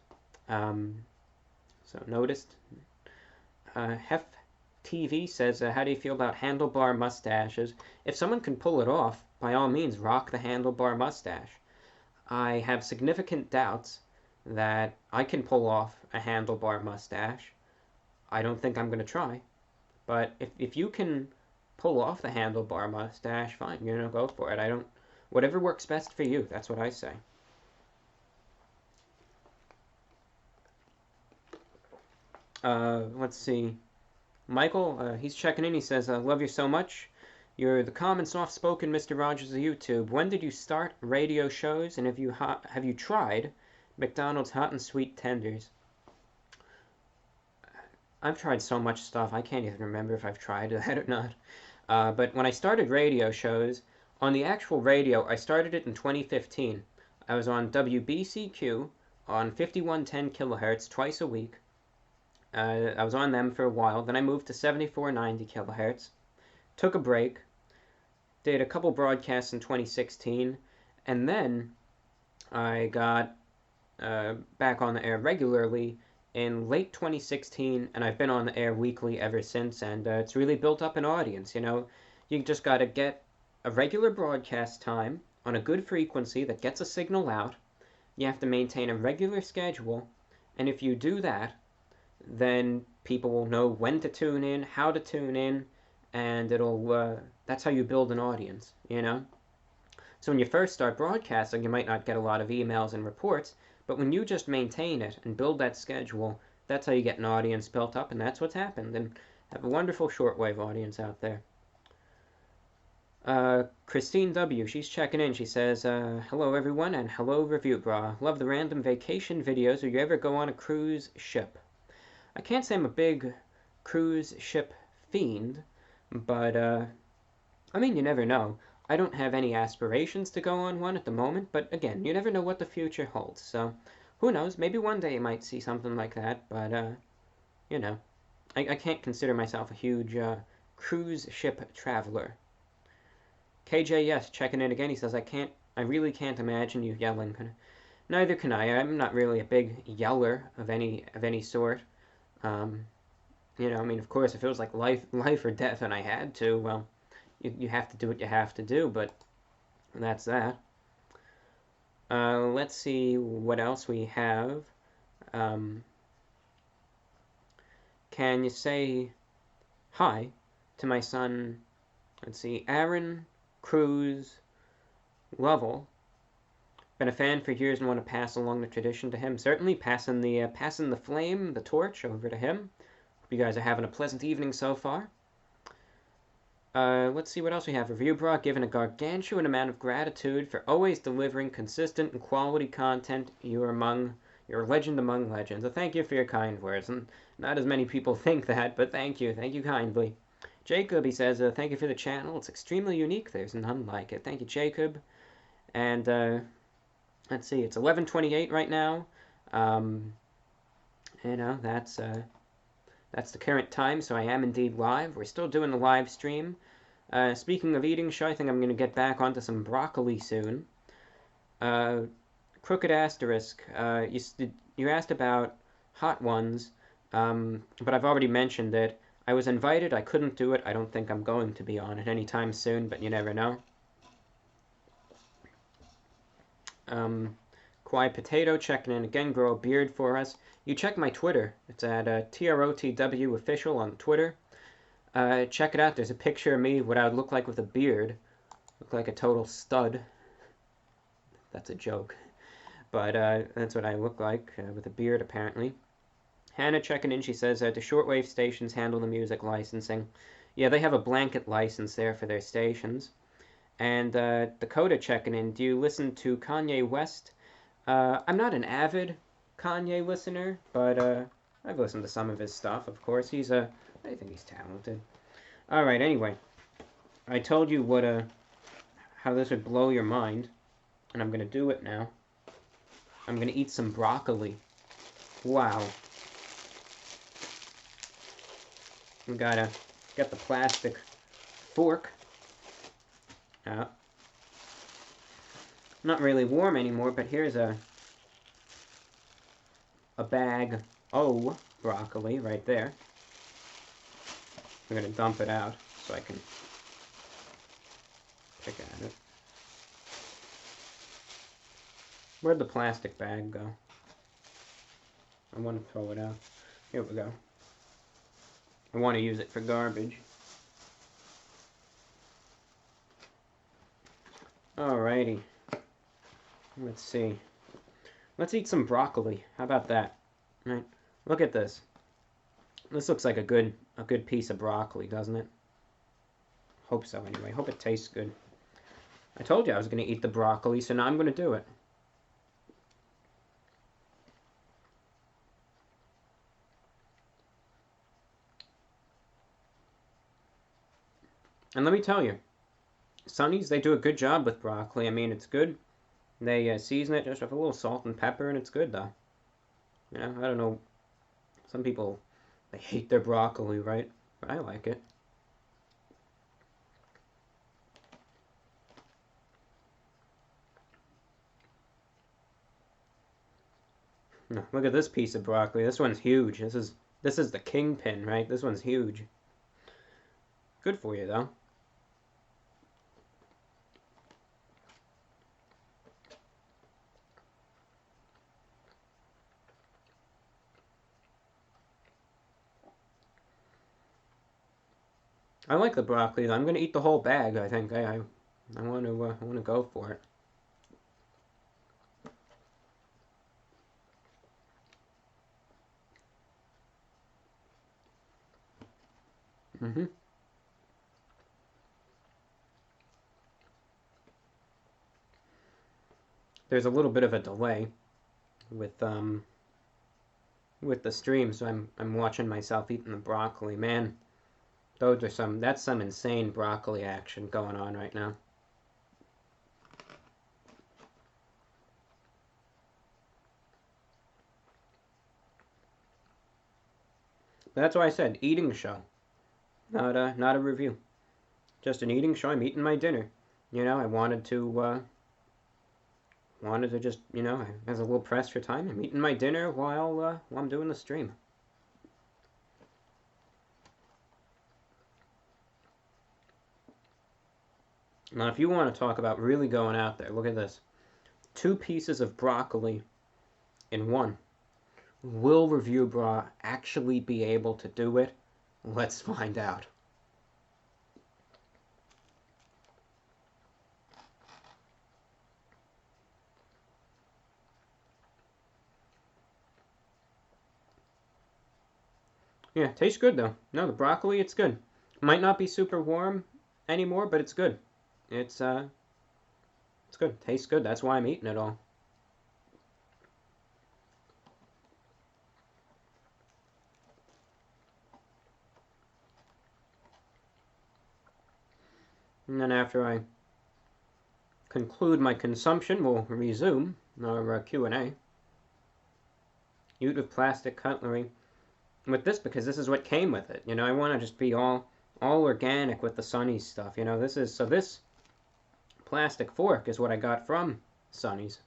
So noticed. Hef TV says, "How do you feel about handlebar mustaches? If someone can pull it off, by all means, rock the handlebar mustache. I have significant doubts that I can pull off a handlebar mustache. I don't think I'm going to try. But if you can pull off the handlebar mustache, fine, go for it. Whatever works best for you, that's what I say." Let's see. Michael, he's checking in. He says, "Love you so much. You're the calm and soft-spoken Mr. Rogers of YouTube. When did you start radio shows, and have you tried McDonald's hot and sweet tenders?" I've tried so much stuff, I can't even remember if I've tried that or not. But when I started radio shows, on the actual radio, I started it in 2015. I was on WBCQ on 5110 kilohertz twice a week. I was on them for a while. Then I moved to 7490 kilohertz. Took a break. Did a couple broadcasts in 2016. And then I got back on the air regularly in late 2016, and I've been on the air weekly ever since, and it's really built up an audience. You just got to get a regular broadcast time on a good frequency that gets a signal out. You have to maintain a regular schedule, and if you do that, then people will know when to tune in, how to tune in, and that's how you build an audience, So when you first start broadcasting, you might not get a lot of emails and reports, but when you just maintain it and build that schedule, that's how you get an audience built up, and that's what's happened, and have a wonderful shortwave audience out there. Christine W., she's checking in. She says, "Hello everyone, and hello Reviewbrah. Love the random vacation videos. Will you ever go on a cruise ship?" I can't say I'm a big cruise ship fiend, but, you never know. I don't have any aspirations to go on one at the moment, but again, you never know what the future holds, so who knows, maybe one day you might see something like that, but, I can't consider myself a huge cruise ship traveler. KJS checking in again. He says, I really can't imagine you yelling. Neither can I. I'm not really a big yeller of any sort. Of course, if it was like life or death and I had to, well, you have to do what you have to do, but that's that. Let's see what else we have. Can you say hi to my son? Let's see, Aaron Cruz Lovell. Been a fan for years and want to pass along the tradition to him. Certainly passing the flame, the torch over to him. Hope you guys are having a pleasant evening so far. Let's see what else we have. Reviewbrah giving a gargantuan amount of gratitude for always delivering consistent and quality content. You're a legend among legends. Thank you for your kind words. And not as many people think that, but thank you. Thank you kindly. Jacob, he says, "Thank you for the channel. It's extremely unique. There's none like it." Thank you, Jacob. And, let's see, it's 11:28 right now. That's the current time, so I am indeed live. We're still doing the live stream. Speaking of eating show, I think I'm going to get back onto some broccoli soon. Crooked Asterisk, you asked about hot ones, but I've already mentioned it. I was invited, I couldn't do it. I don't think I'm going to be on it anytime soon, but you never know. Quiet Potato checking in again. Grow a beard for us. You check my Twitter. It's at TROTW official on Twitter. check it out. There's a picture of me, what I would look like with a beard. Look like a total stud. That's a joke. But that's what I look like with a beard, apparently. Hannah checking in, she says, do shortwave stations handle the music licensing? Yeah, they have a blanket license there for their stations. And Dakota checking in, do you listen to Kanye West? I'm not an avid Kanye listener, but I've listened to some of his stuff, of course. I think he's talented. Alright, anyway. I told you how this would blow your mind, and I'm going to do it now. I'm going to eat some broccoli. Wow. We gotta get the plastic fork out. Not really warm anymore, but here's a bag of broccoli right there. I'm gonna dump it out so I can pick at it. Where'd the plastic bag go? I want to throw it out. Here we go. I want to use it for garbage. Alrighty. Let's see. Let's eat some broccoli. How about that? Right. Look at this. This looks like a good piece of broccoli, doesn't it? Hope so anyway. Hope it tastes good. I told you I was going to eat the broccoli, so now I'm going to do it. And let me tell you, Sonny's, they do a good job with broccoli. I mean, it's good. They season it just with a little salt and pepper, and it's good, though. You know, I don't know. Some people, they hate their broccoli, right? But I like it. No, look at this piece of broccoli. This one's huge. This is the kingpin, right? This one's huge. Good for you, though. I like the broccoli. I'm gonna eat the whole bag. I think I want to go for it. There's a little bit of a delay with the stream, so I'm watching myself eating the broccoli. Man, that's some insane broccoli action going on right now. But that's why I said eating show, not a review, just an eating show. I'm eating my dinner. You know, I wanted to just, you know, as a little press for time, I'm eating my dinner while I'm doing the stream. Now, if you want to talk about really going out there, look at this. 2 pieces of broccoli in one. Will Reviewbrah actually be able to do it? Let's find out. Yeah, tastes good though. No, the broccoli, it's good. Might not be super warm anymore, but it's good. It's good. Tastes good. That's why I'm eating it all. And then after I conclude my consumption, we'll resume our Q&A. Eat with plastic cutlery. With this, because this is what came with it. You know, I want to just be all organic with the Sonny's stuff. You know, this plastic fork is what I got from Sonny's.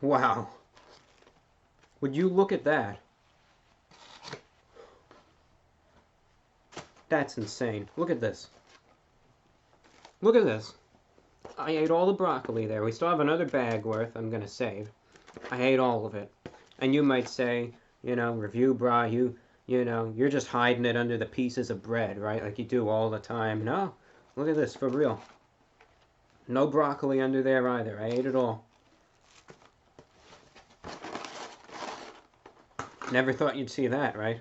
Wow. Would you look at that? That's insane. Look at this. Look at this. I ate all the broccoli there. We still have another bag worth I'm going to save. I ate all of it. And you might say, Reviewbrah, you're just hiding it under the pieces of bread, right? Like you do all the time. No, look at this, for real. No broccoli under there either. I ate it all. Never thought you'd see that, right?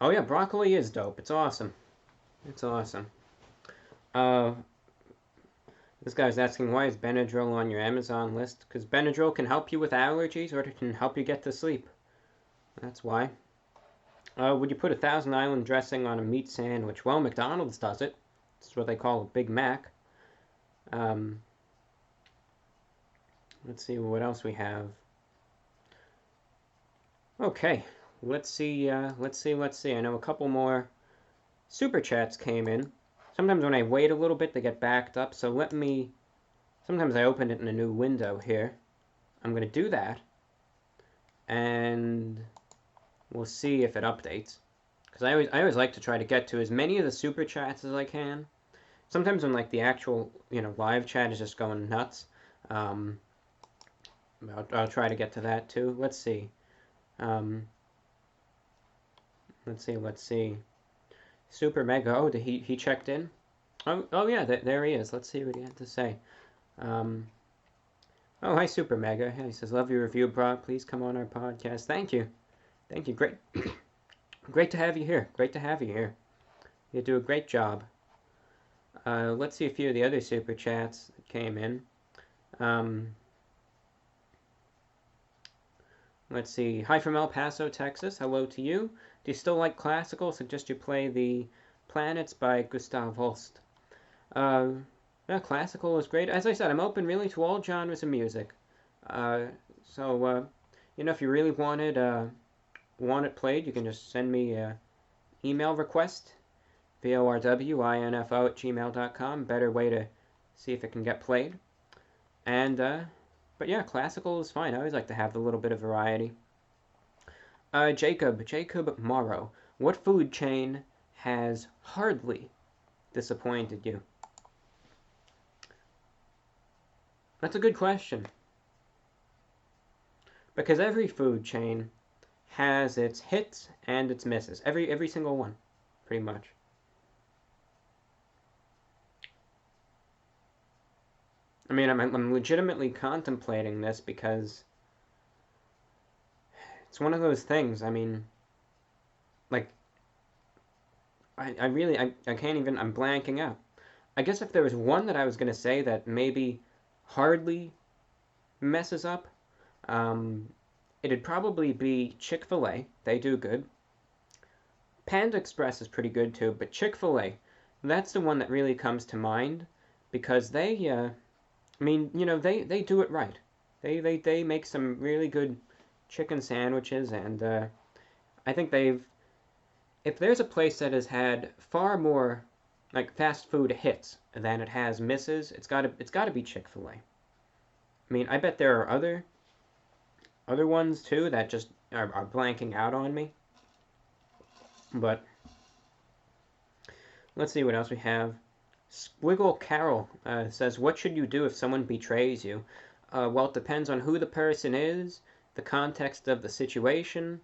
Oh yeah, broccoli is dope. It's awesome. It's awesome. This guy's asking, why is Benadryl on your Amazon list? Because Benadryl can help you with allergies, or it can help you get to sleep. That's why. Would you put a Thousand Island dressing on a meat sandwich? Well, McDonald's does it. It's what they call a Big Mac. Let's see what else we have. Okay, let's see. I know a couple more super chats came in. Sometimes when I wait a little bit, they get backed up. So sometimes I open it in a new window here. I'm going to do that. And we'll see if it updates. Because I always like to try to get to as many of the super chats as I can. Sometimes when like the actual, live chat is just going nuts. I'll try to get to that too. Let's see. Let's see. Super Mega. Oh, he checked in? Oh yeah, there he is. Let's see what he had to say. Oh, hi, Super Mega. He says, love your review, bro. Please come on our podcast. Thank you. Thank you. Great. Great to have you here. Great to have you here. You do a great job. Let's see a few of the other super chats that came in. Let's see. Hi from El Paso, Texas. Hello to you. Do you still like classical? Suggest you play The Planets by Gustav Holst. Yeah, classical is great. As I said, I'm open really to all genres of music. So if you really want it played, you can just send me an email request, VORWINFO@gmail.com. Better way to see if it can get played. And but yeah, classical is fine. I always like to have a little bit of variety. Jacob Morrow. What food chain has hardly disappointed you? That's a good question. Because every food chain has its hits and its misses. Every single one, pretty much. I mean, I'm legitimately contemplating this because it's one of those things. I mean, like, I can't even, I'm blanking out. I guess if there was one that I was going to say that maybe hardly messes up, it'd probably be Chick-fil-A. They do good. Panda Express is pretty good too, but Chick-fil-A, that's the one that really comes to mind because they, they do it right. They make some really good chicken sandwiches, and I think if there's a place that has had far more like fast food hits than it has misses, it's gotta be Chick-fil-A. I mean, I bet there are other ones too that just are blanking out on me. But let's see what else we have. Squiggle Carol says, what should you do if someone betrays you? Well, it depends on who the person is, the context of the situation,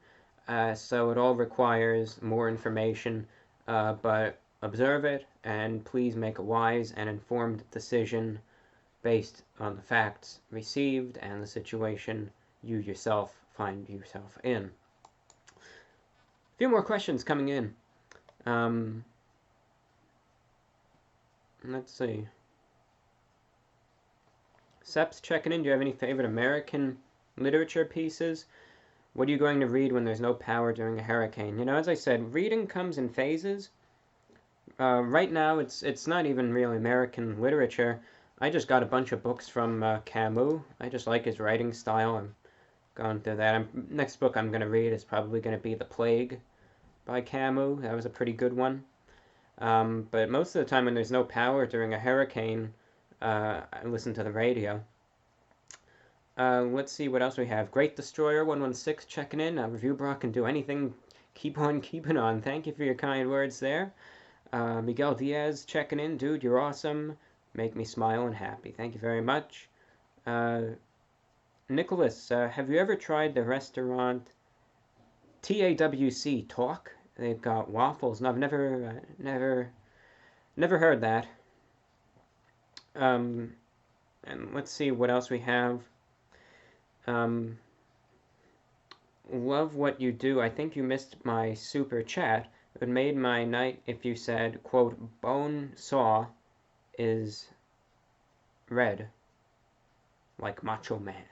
so it all requires more information, but observe it, and please make a wise and informed decision based on the facts received and the situation you yourself find yourself in. A few more questions coming in. Let's see. Sep's checking in. Do you have any favorite American literature pieces? What are you going to read when there's no power during a hurricane? As I said, reading comes in phases. Right now, it's not even really American literature. I just got a bunch of books from Camus. I just like his writing style. I'm going through that. Next book I'm going to read is probably going to be The Plague by Camus. That was a pretty good one. But most of the time when there's no power during a hurricane, I listen to the radio. Let's see what else we have. Great Destroyer 116 checking in. Reviewbrah can do anything. Keep on keeping on. Thank you for your kind words there. Miguel Diaz checking in. Dude, you're awesome. Make me smile and happy. Thank you very much. Nicholas, have you ever tried the restaurant TAWC Talk? They've got waffles, and I've never heard that. And let's see what else we have. Love what you do. I think you missed my super chat. It made my night if you said, quote, bone saw is red, like Macho Man.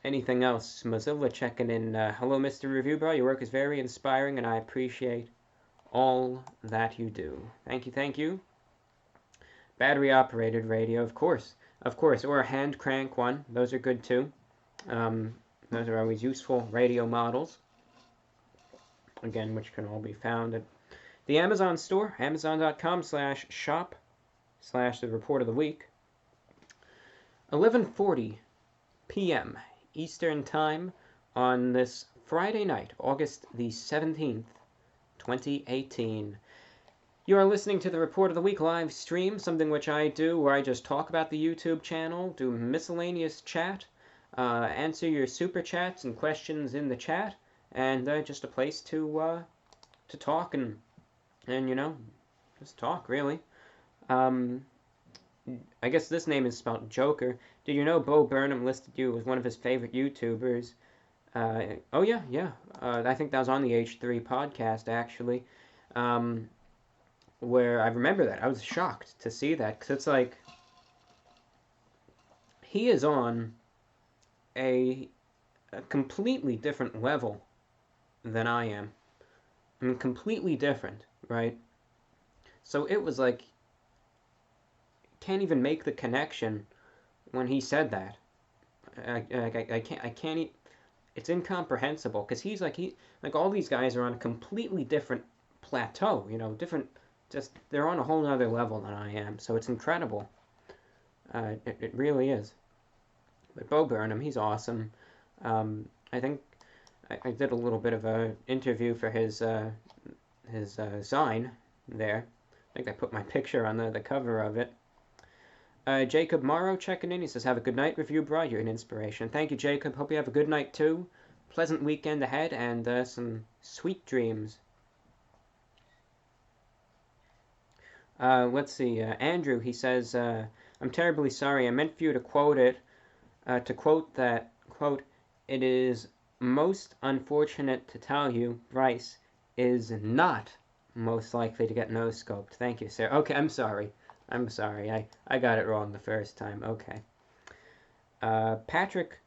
Anything else? Mozilla checking in. Hello, Mr. Reviewbrah. Your work is very inspiring, and I appreciate all that you do. Thank you, thank you. Battery-operated radio, of course, or a hand crank one. Those are good too. Those are always useful radio models. Again, which can all be found at the Amazon store, amazon.com/shop/the report of the week. 11:40 p.m. Eastern Time on this Friday night, August the 17th, 2018. You are listening to the Report of the Week live stream, something which I do where I just talk about the YouTube channel, do miscellaneous chat, answer your super chats and questions in the chat, and just a place to talk and you know, just talk, really. I guess this name is spelled Joker. Did you know Bo Burnham listed you as one of his favorite YouTubers? Oh, yeah. I think that was on the H3 podcast, actually. Where I remember that. I was shocked to see that, because it's like, he is on a completely different level than I am. I mean, completely different, right? So it was like, can't even make the connection when he said that. I can't. It's incomprehensible, because he's like all these guys are on a completely different plateau. You know, different. Just they're on a whole other level than I am. So it's incredible. It really is. But Bo Burnham, he's awesome. I think I did a little bit of a interview for his Zine there. I think I put my picture on the cover of it. Jacob Morrow checking in. He says, have a good night, Reviewbrah. You're an inspiration. Thank you, Jacob. Hope you have a good night, too. Pleasant weekend ahead, and some sweet dreams. Let's see. Andrew, he says, I'm terribly sorry. I meant for you to quote it, to quote that, quote, it is most unfortunate to tell you Bryce is not most likely to get no-scoped. Thank you, sir. Okay, I'm sorry. I got it wrong the first time. Okay. Patrick,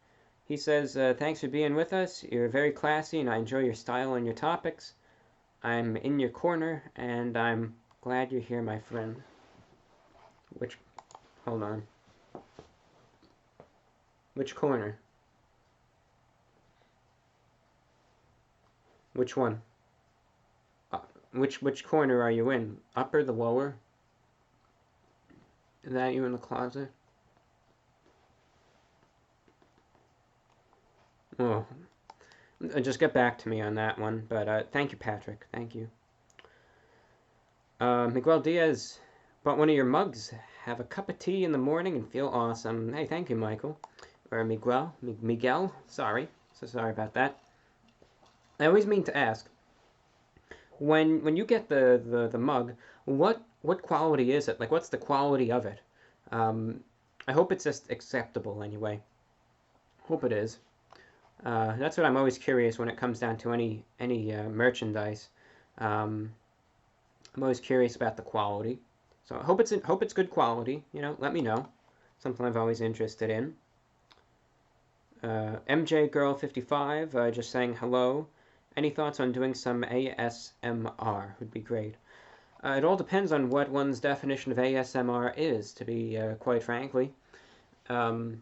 he says, thanks for being with us. You're very classy, and I enjoy your style and your topics. I'm in your corner, and I'm glad you're here, my friend. Hold on. Which corner? Which one? Which corner are you in? Upper, the lower? Is that you in the closet? Oh, just get back to me on that one. But thank you, Patrick. Thank you. Miguel Diaz bought one of your mugs. Have a cup of tea in the morning and feel awesome. Hey, thank you, Michael. Or Miguel. Sorry. So sorry about that. I always mean to ask, when you get the mug, what quality is it? Like, what's the quality of it? I hope it's just acceptable anyway. Hope it is. That's what I'm always curious when it comes down to any merchandise. I'm always curious about the quality. So I hope it's good quality. You know, let me know. Something I've always interested in. MJ Girl 55 just saying hello. Any thoughts on doing some ASMR? Would be great. It all depends on what one's definition of ASMR is, to be quite frankly. Some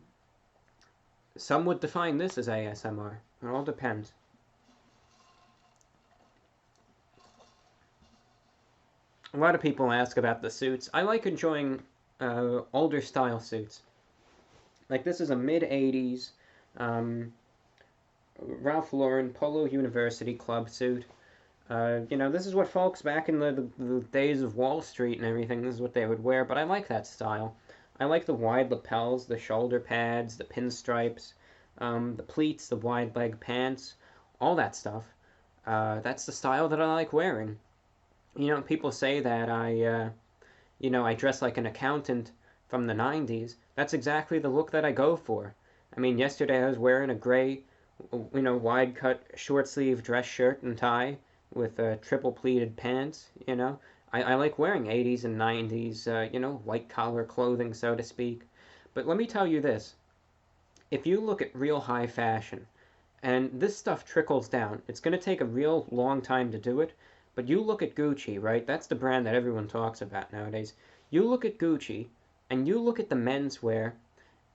would define this as ASMR. It all depends. A lot of people ask about the suits. I like enjoying older style suits. Like this is a mid-80s, Ralph Lauren Polo University Club suit. This is what folks back in the days of Wall Street and everything, this is what they would wear, but I like that style. I like the wide lapels, the shoulder pads, the pinstripes, the pleats, the wide leg pants, all that stuff. That's the style that I like wearing. People say that I dress like an accountant from the 90s. That's exactly the look that I go for. I mean, yesterday I was wearing a gray, wide cut short sleeve dress shirt and tie with triple pleated pants. I like wearing 80s and 90s, white collar clothing, so to speak. But let me tell you this, if you look at real high fashion, and this stuff trickles down, it's going to take a real long time to do it, but you look at Gucci, right? That's the brand that everyone talks about nowadays. You look at Gucci, and you look at the menswear,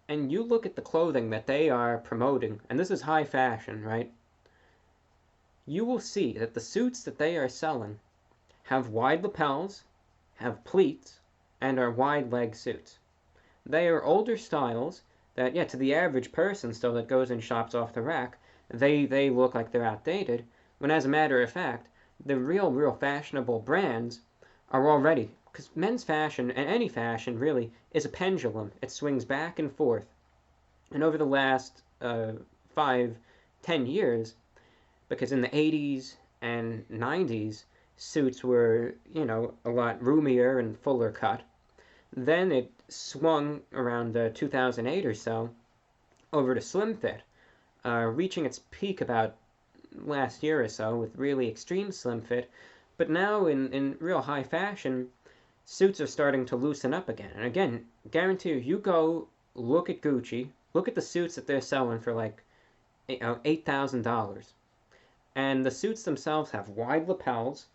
and you look at the clothing that they are promoting, and this is high fashion, right? You will see that the suits that they are selling have wide lapels, have pleats, and are wide leg suits. They are older styles that, yeah, to the average person still that goes and shops off the rack, they look like they're outdated, when as a matter of fact, the real fashionable brands are already, because men's fashion, and any fashion really, is a pendulum. It swings back and forth. And over the last 5, 10 years, because in the 80s and 90s, suits were, a lot roomier and fuller cut. Then it swung around 2008 or so over to slim fit, reaching its peak about last year or so with really extreme slim fit. But now in real high fashion, suits are starting to loosen up again. And again, guarantee you go look at Gucci, look at the suits that they're selling for like $8,000. And the suits themselves have wide lapels,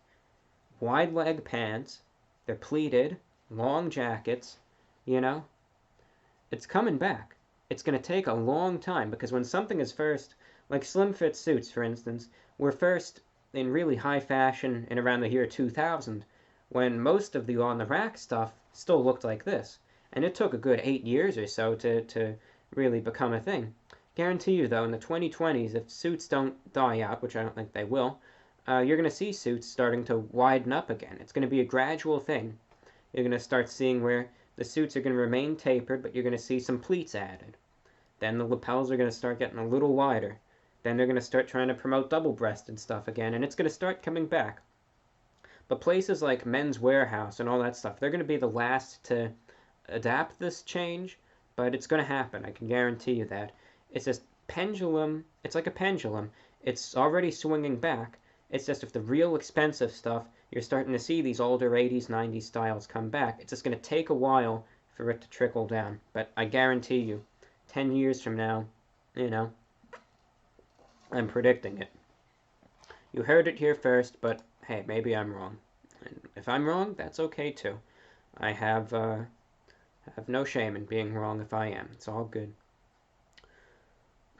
wide leg pants, they're pleated, long jackets, It's coming back. It's going to take a long time because when something is first, like slim fit suits, for instance, were first in really high fashion in around the year 2000, when most of the on-the-rack stuff still looked like this. And it took a good 8 years or so to really become a thing. Guarantee you, though, in the 2020s, if suits don't die out, which I don't think they will, you're going to see suits starting to widen up again. It's going to be a gradual thing. You're going to start seeing where the suits are going to remain tapered, but you're going to see some pleats added. Then the lapels are going to start getting a little wider. Then they're going to start trying to promote double-breasted stuff again, and it's going to start coming back. But places like Men's Warehouse and all that stuff, they're going to be the last to adapt this change, but it's going to happen. I can guarantee you that. It's this pendulum. It's like a pendulum. It's already swinging back. It's just if the real expensive stuff, you're starting to see these older 80s, 90s styles come back. It's just going to take a while for it to trickle down. But I guarantee you, 10 years from now, I'm predicting it. You heard it here first, but hey, maybe I'm wrong. And if I'm wrong, that's okay too. I have no shame in being wrong if I am. It's all good.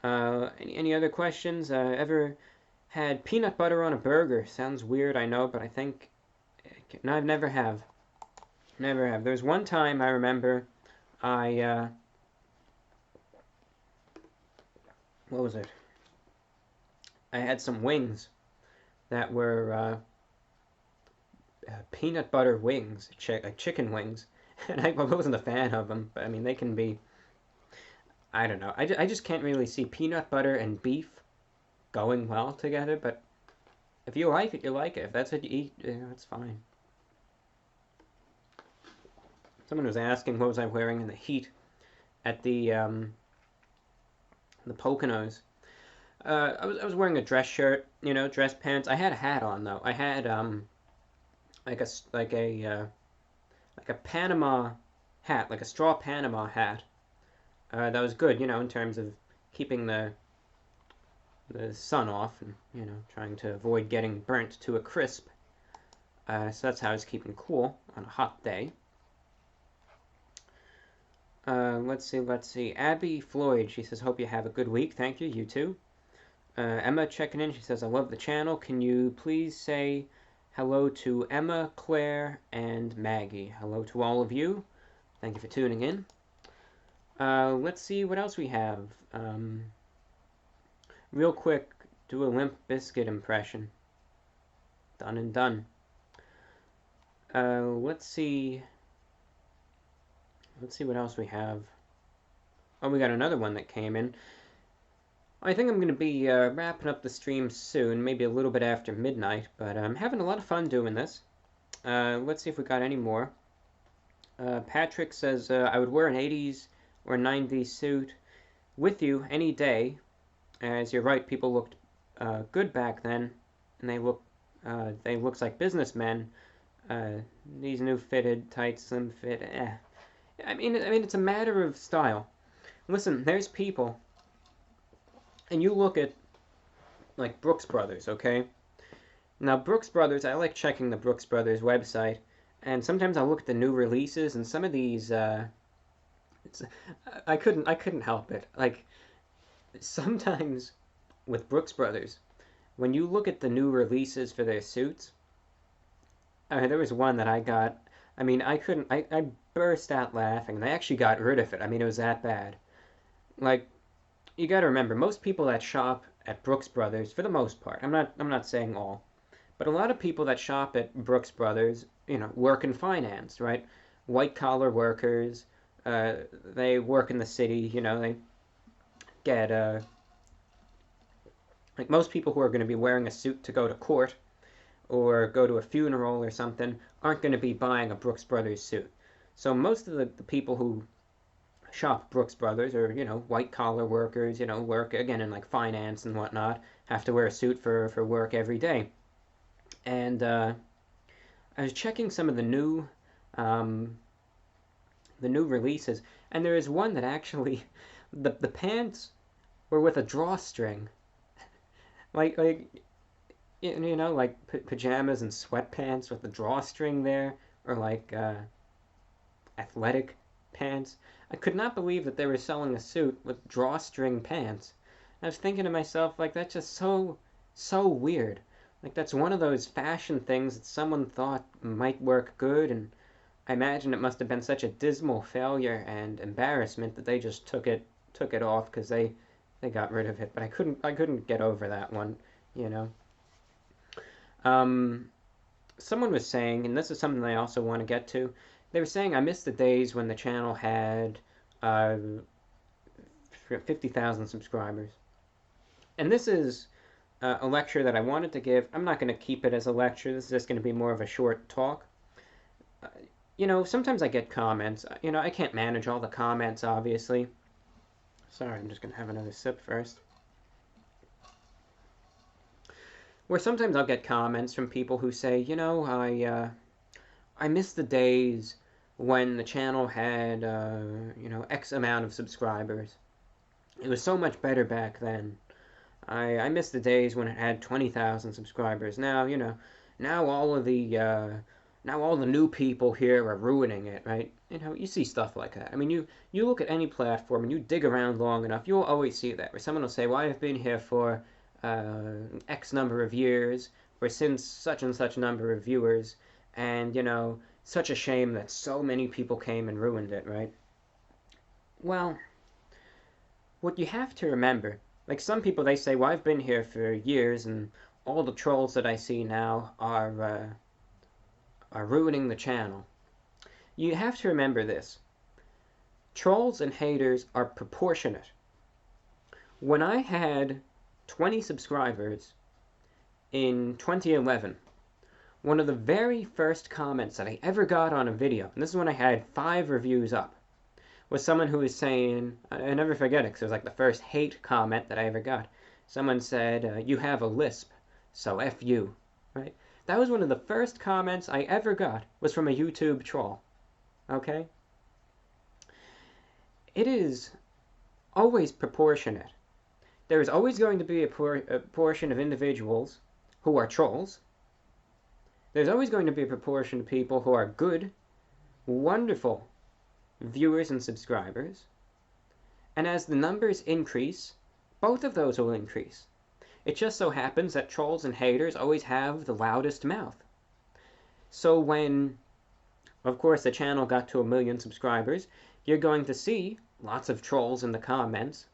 Any other questions? Ever had peanut butter on a burger? Sounds weird, I know, but I think... No, I've never have. Never have. There's one time I remember what was it? I had some wings that were peanut butter wings, like chicken wings, and I wasn't a fan of them, but I mean, they can be... I don't know. I just can't really see peanut butter and beef going well together, but if you like it, you like it. If that's what you eat, that's fine. Someone was asking what was I wearing in the heat at the Poconos. I was wearing a dress shirt, dress pants. I had a hat on though. I had like a Panama hat, like a straw Panama hat. That was good, in terms of keeping the sun off and, trying to avoid getting burnt to a crisp. So that's how I was keeping cool on a hot day. Let's see. Abby Floyd, she says, hope you have a good week. Thank you, you too. Emma checking in, she says, I love the channel. Can you please say hello to Emma, Claire, and Maggie? Hello to all of you. Thank you for tuning in. Let's see what else we have. real quick, do a Limp Bizkit impression. Done and done. Let's see. Let's see what else we have. Oh, we got another one that came in. I think I'm going to be wrapping up the stream soon, maybe a little bit after midnight, but I'm having a lot of fun doing this. Let's see if we got any more. Patrick says, I would wear an 80s or 90s suit with you any day, as you're right, people looked good back then, and they looks like businessmen. These new fitted, tight, slim fit, I mean, it's a matter of style. Listen, there's people, and you look at, like, Brooks Brothers, okay? Now, Brooks Brothers, I like checking the Brooks Brothers website, and sometimes I'll look at the new releases, and some of these, I couldn't help it. Like, sometimes with Brooks Brothers, when you look at the new releases for their suits, I mean, there was one that I got, I mean, I burst out laughing, and I actually got rid of it. I mean, it was that bad. Like, you gotta remember, most people that shop at Brooks Brothers, for the most part, I'm not saying all, but a lot of people that shop at Brooks Brothers, work in finance, right? White collar workers, they work in the city, they get, like most people who are going to be wearing a suit to go to court or go to a funeral or something aren't going to be buying a Brooks Brothers suit. So most of the people who shop Brooks Brothers are, white collar workers, work again in like finance and whatnot, have to wear a suit for work every day. And I was checking some of the new releases, and there is one that actually the pants were with a drawstring, like like pajamas and sweatpants with the drawstring there, or like athletic pants. I could not believe that they were selling a suit with drawstring pants. I was thinking to myself, like, that's just so weird. Like, that's one of those fashion things that someone thought might work good, and I imagine it must have been such a dismal failure and embarrassment that they just took it off because they got rid of it. But I couldn't get over that one, Someone was saying, and this is something I also want to get to, they were saying I miss the days when the channel had 50,000 subscribers. And this is a lecture that I wanted to give. I'm not going to keep it as a lecture. This is just going to be more of a short talk. Sometimes I get comments. I can't manage all the comments, obviously. Sorry, I'm just going to have another sip first. Where sometimes I'll get comments from people who say, I miss the days when the channel had, X amount of subscribers. It was so much better back then. I miss the days when it had 20,000 subscribers. Now, now all the new people here are ruining it, right? You see stuff like that. I mean, you look at any platform and you dig around long enough, you'll always see that, where someone will say, well, I've been here for X number of years, or since such and such number of viewers, and, such a shame that so many people came and ruined it, right? Well, what you have to remember, like some people, they say, well, I've been here for years, and all the trolls that I see now are ruining the channel. You have to remember this. Trolls and haters are proportionate. When I had 20 subscribers in 2011, one of the very first comments that I ever got on a video, and this is when I had 5 reviews up, was someone who was saying, I never forget it because it was like the first hate comment that I ever got. Someone said, you have a lisp, so F you, right? That was one of the first comments I ever got, was from a YouTube troll, okay? It is always proportionate. There is always going to be a portion of individuals who are trolls. There's always going to be a proportion of people who are good, wonderful viewers and subscribers. And as the numbers increase, both of those will increase. It just so happens that trolls and haters always have the loudest mouth. So when, of course, the channel got to 1 million subscribers, you're going to see lots of trolls in the comments.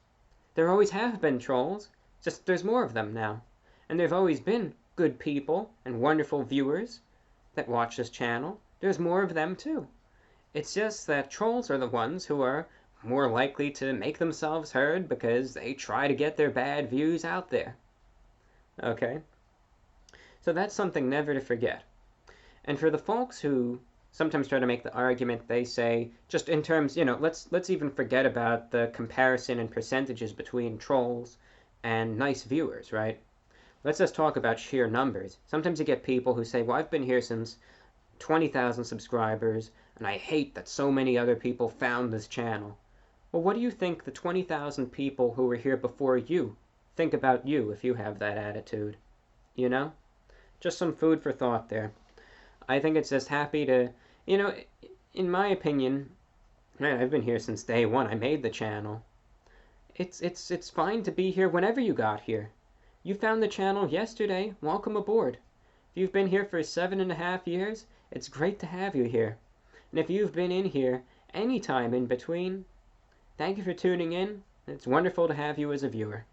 There always have been trolls, Just there's more of them now. And there've always been good people and wonderful viewers that watch this channel. There's more of them too. It's just that trolls are the ones who are more likely to make themselves heard because they try to get their bad views out there. Okay? So that's something never to forget. And for the folks who sometimes try to make the argument, they say, just in terms, let's even forget about the comparison and percentages between trolls and nice viewers, right? Let's just talk about sheer numbers. Sometimes you get people who say, well, I've been here since 20,000 subscribers, and I hate that so many other people found this channel. Well, what do you think the 20,000 people who were here before you think about you if you have that attitude? You know? Just some food for thought there. I think it's just happy to, in my opinion, man, I've been here since day one. I made the channel. It's fine to be here whenever you got here. You found the channel yesterday. Welcome aboard. If you've been here for 7.5 years, it's great to have you here. And if you've been in here any time in between, thank you for tuning in. It's wonderful to have you as a viewer.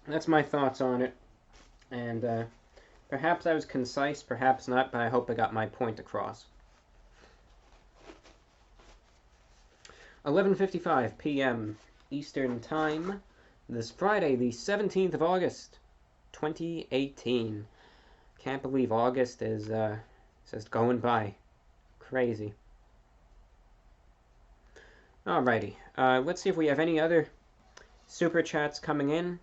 That's my thoughts on it. And perhaps I was concise, perhaps not, but I hope I got my point across. 11:55 p.m. Eastern Time, this Friday, the 17th of August, 2018. Can't believe August is just going by. Crazy. Alrighty, let's see if we have any other super chats coming in.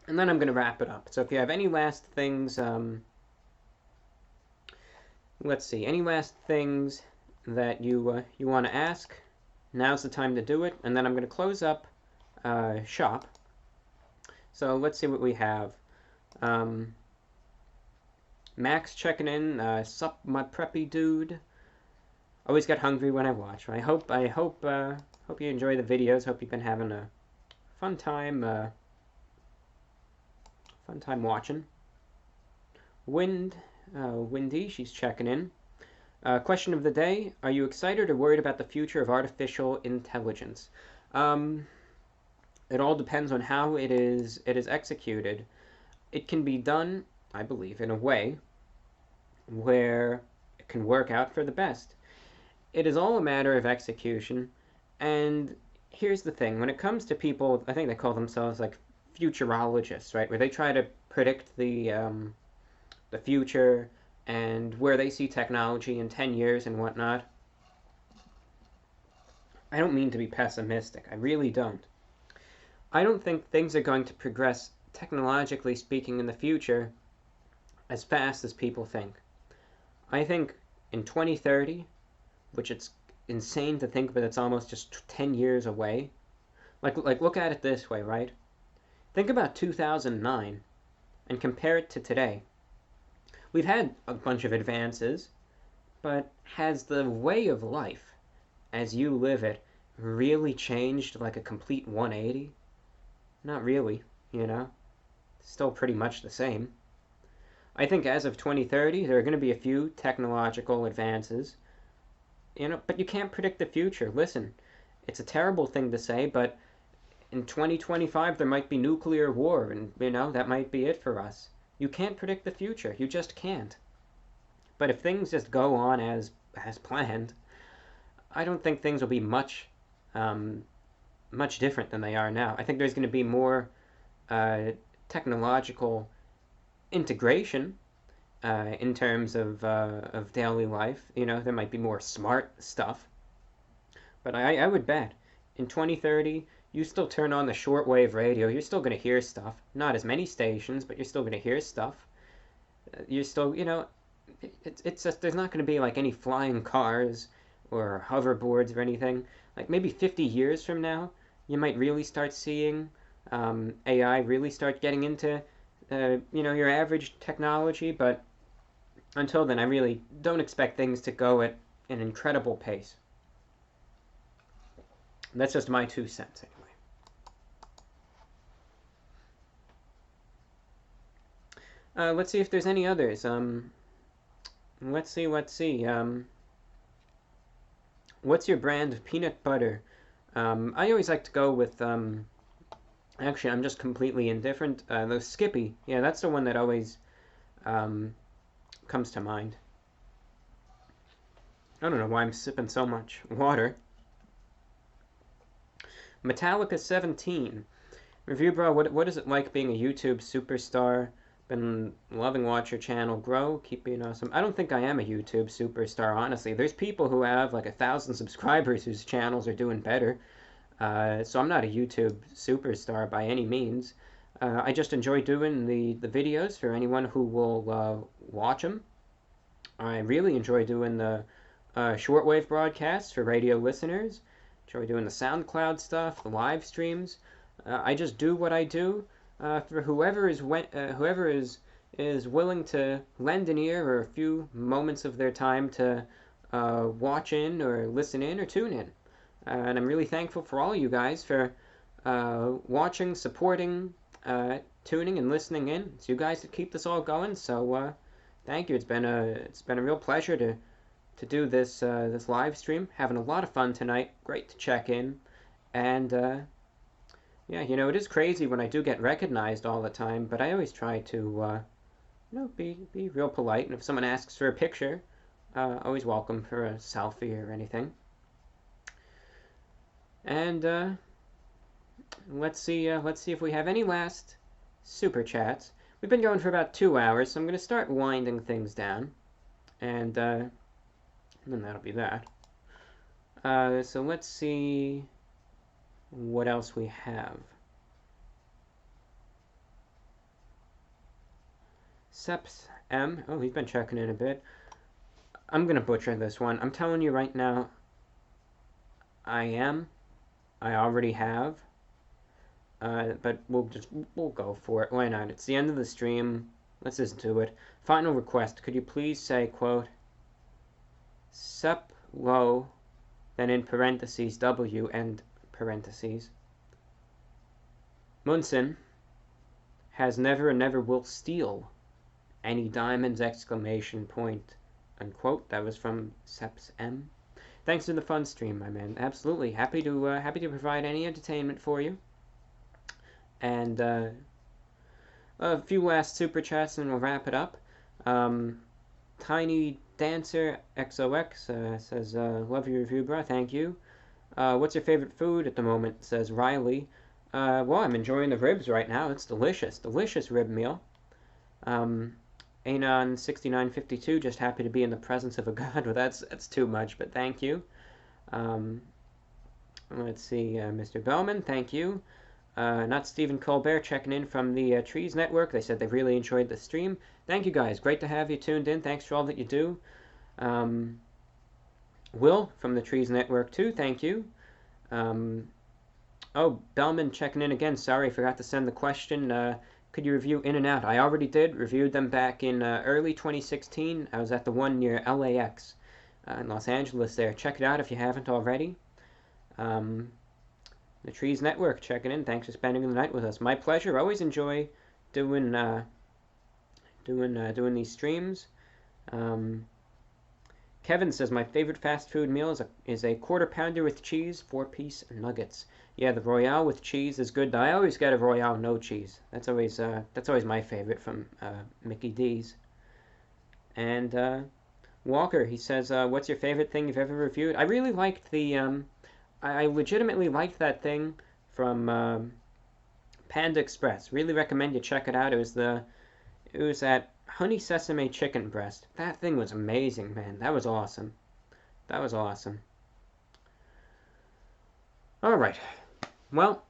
And then I'm going to wrap it up. So if you have any last things, let's see, any last things that you want to ask, now's the time to do it. And then I'm going to close up shop. So let's see what we have. Max checking in. Sup, my preppy dude. Always get hungry when I watch. I hope you enjoy the videos. Hope you've been having a fun time watching. Windy, she's checking in. Question of the day: are you excited or worried about the future of artificial intelligence? It all depends on how it is executed. It can be done, I believe, in a way where it can work out for the best. It is all a matter of execution. And here's the thing: when it comes to people, I think they call themselves like futurologists, right? Where they try to predict the future and where they see technology in 10 years and whatnot. I don't mean to be pessimistic. I really don't. I don't think things are going to progress, technologically speaking, in the future as fast as people think. I think in 2030, which it's insane to think, but it's almost just 10 years away. Like look at it this way, right? Think about 2009 and compare it to today. We've had a bunch of advances, but has the way of life, as you live it, really changed like a complete 180? Not really, Still pretty much the same. I think as of 2030, there are going to be a few technological advances, but you can't predict the future. Listen, it's a terrible thing to say, but in 2025 there might be nuclear war, and that might be it for us. You can't predict the future. You just can't. But if things just go on as planned, I don't think things will be much different than they are now. I think there's going to be more technological integration in terms of daily life. There might be more smart stuff. But I would bet in 2030, you still turn on the shortwave radio, you're still going to hear stuff. Not as many stations, but you're still going to hear stuff. You're still, it's just, there's not going to be like any flying cars or hoverboards or anything. Like maybe 50 years from now, you might really start seeing AI really start getting into, your average technology. But until then, I really don't expect things to go at an incredible pace. That's just my 2 cents anyway. Let's see if there's any others. Let's see. What's your brand of peanut butter? I always like to go with, actually, I'm just completely indifferent. The Skippy, yeah, that's the one that always comes to mind. I don't know why I'm sipping so much water. Metallica 17. Reviewbrah, what is it like being a YouTube superstar? Been loving watch your channel grow. Keep being awesome. I don't think I am a YouTube superstar, honestly. There's people who have like 1,000 subscribers whose channels are doing better. So I'm not a YouTube superstar by any means. I just enjoy doing the videos for anyone who will watch them. I really enjoy doing the shortwave broadcasts for radio listeners. Enjoy doing the SoundCloud stuff, the live streams. I just do what I do for whoever is willing to lend an ear or a few moments of their time to watch in or listen in or tune in. And I'm really thankful for all you guys for watching, supporting, tuning, and listening in. It's you guys that keep this all going. So thank you. It's been a real pleasure to do this this live stream. Having a lot of fun tonight. Great to check in, and yeah, you know, it is crazy when I do get recognized all the time, but I always try to you know, be real polite. And if someone asks for a picture, always welcome for a selfie or anything. And let's see if we have any last super chats. We've been going for about 2 hours, so I'm going to start winding things down, and then that'll be that. So let's see what else we have. Seps M. Oh, he's been checking in a bit. I'm going to butcher this one. I'm telling you right now, I already have. But we'll go for it. Why not? It's the end of the stream. Let's just do it. Final request. Could you please say, quote, Sep low, then in parentheses, W, end parentheses. Munson has never and never will steal any diamonds, exclamation point, unquote. That was from Seps M. Thanks for the fun stream, my man. Absolutely. Happy to provide any entertainment for you. And a few last super chats and we'll wrap it up. Tiny Dancer XOX says, love your review, bro. Thank you. What's your favorite food at the moment? Says Riley. Well, I'm enjoying the ribs right now. It's delicious. Delicious rib meal. Anon6952, just happy to be in the presence of a god. Well, that's too much, but thank you. Let's see, Mr. Bellman, thank you. Not Stephen Colbert checking in from the Trees Network. They said they really enjoyed the stream. Thank you guys. Great to have you tuned in. Thanks for all that you do. Will from the Trees Network too. Thank you. Oh, Bellman checking in again. Sorry, forgot to send the question. Could you review In and Out? I already did. Reviewed them back in early 2016. I was at the one near LAX in Los Angeles there. Check it out if you haven't already. The Trees Network checking in. Thanks for spending the night with us. My pleasure. Always enjoy doing these streams. Kevin says my favorite fast food meal is a quarter pounder with cheese, 4-piece nuggets. Yeah, the Royale with cheese is good. I always get a Royale no cheese. That's always my favorite from Mickey D's. And Walker, he says, what's your favorite thing you've ever reviewed? I really liked the I legitimately liked that thing from Panda Express. Really recommend you check it out. It was that honey sesame chicken breast. That thing was amazing, man. That was awesome. That was awesome. All right. Well,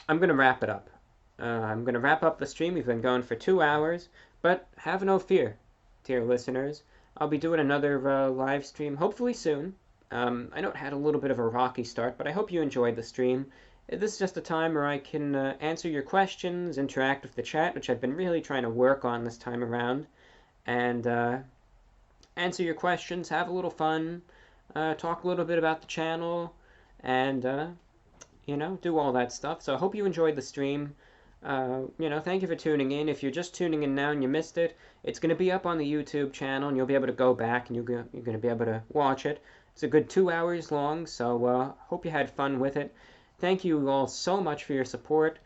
I'm going to wrap it up. I'm going to wrap up the stream. We've been going for 2 hours, but have no fear, dear listeners. I'll be doing another live stream hopefully soon. I know it had a little bit of a rocky start, but I hope you enjoyed the stream. This is just a time where I can answer your questions, interact with the chat, which I've been really trying to work on this time around, and answer your questions, have a little fun, talk a little bit about the channel, and you know, do all that stuff. So I hope you enjoyed the stream. You know, thank you for tuning in. If you're just tuning in now and you missed it, it's going to be up on the YouTube channel, and you'll be able to go back and you're going to be able to watch it. It's a good 2 hours long, so hope you had fun with it. thank you all so much for your support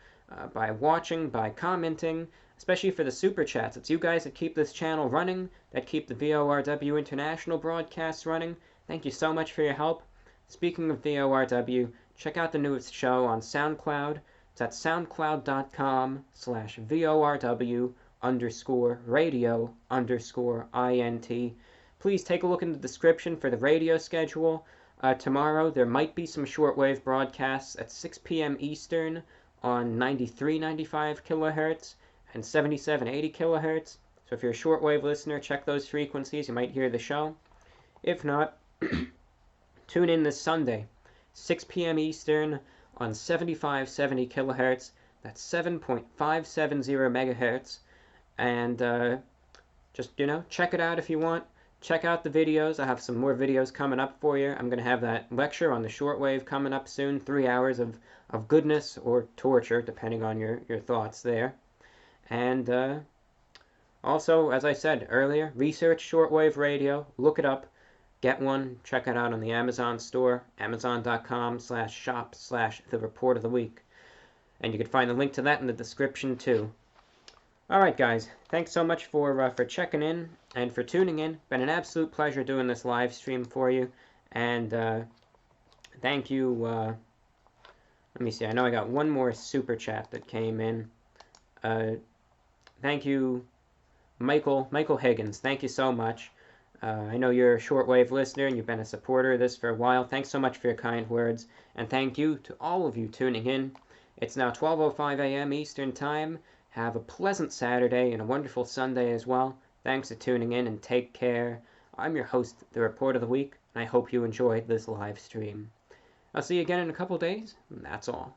by watching, by commenting, especially for the super chats. It's you guys that keep this channel running, that keep the VORW International broadcasts running. Thank you so much for your help. Speaking of VORW, check out the newest show on SoundCloud. It's at soundcloud.com/VORW_radio_INT. Please take a look in the description for the radio schedule. Tomorrow there might be some shortwave broadcasts at 6 p.m. Eastern on 93.95 kilohertz and 77.80 kilohertz. So if you're a shortwave listener, check those frequencies. You might hear the show. If not, tune in this Sunday, 6 p.m. Eastern on 75.70 kilohertz. That's 7.570 megahertz. And just, check it out if you want. Check out the videos. I have some more videos coming up for you. I'm going to have that lecture on the shortwave coming up soon. 3 hours of goodness or torture, depending on your thoughts there. And also, as I said earlier, research shortwave radio. Look it up. Get one. Check it out on the Amazon store. Amazon.com/shop/the report of the week. And you can find the link to that in the description too. Alright guys, thanks so much for checking in and for tuning in. Been an absolute pleasure doing this live stream for you. And thank you, let me see, I know I got one more super chat that came in. Thank you, Michael Higgins, thank you so much. I know you're a shortwave listener and you've been a supporter of this for a while. Thanks so much for your kind words. And thank you to all of you tuning in. It's now 12:05 a.m. Eastern Time. Have a pleasant Saturday and a wonderful Sunday as well. Thanks for tuning in and take care. I'm your host, the Report of the Week, and I hope you enjoyed this live stream. I'll see you again in a couple days, and that's all.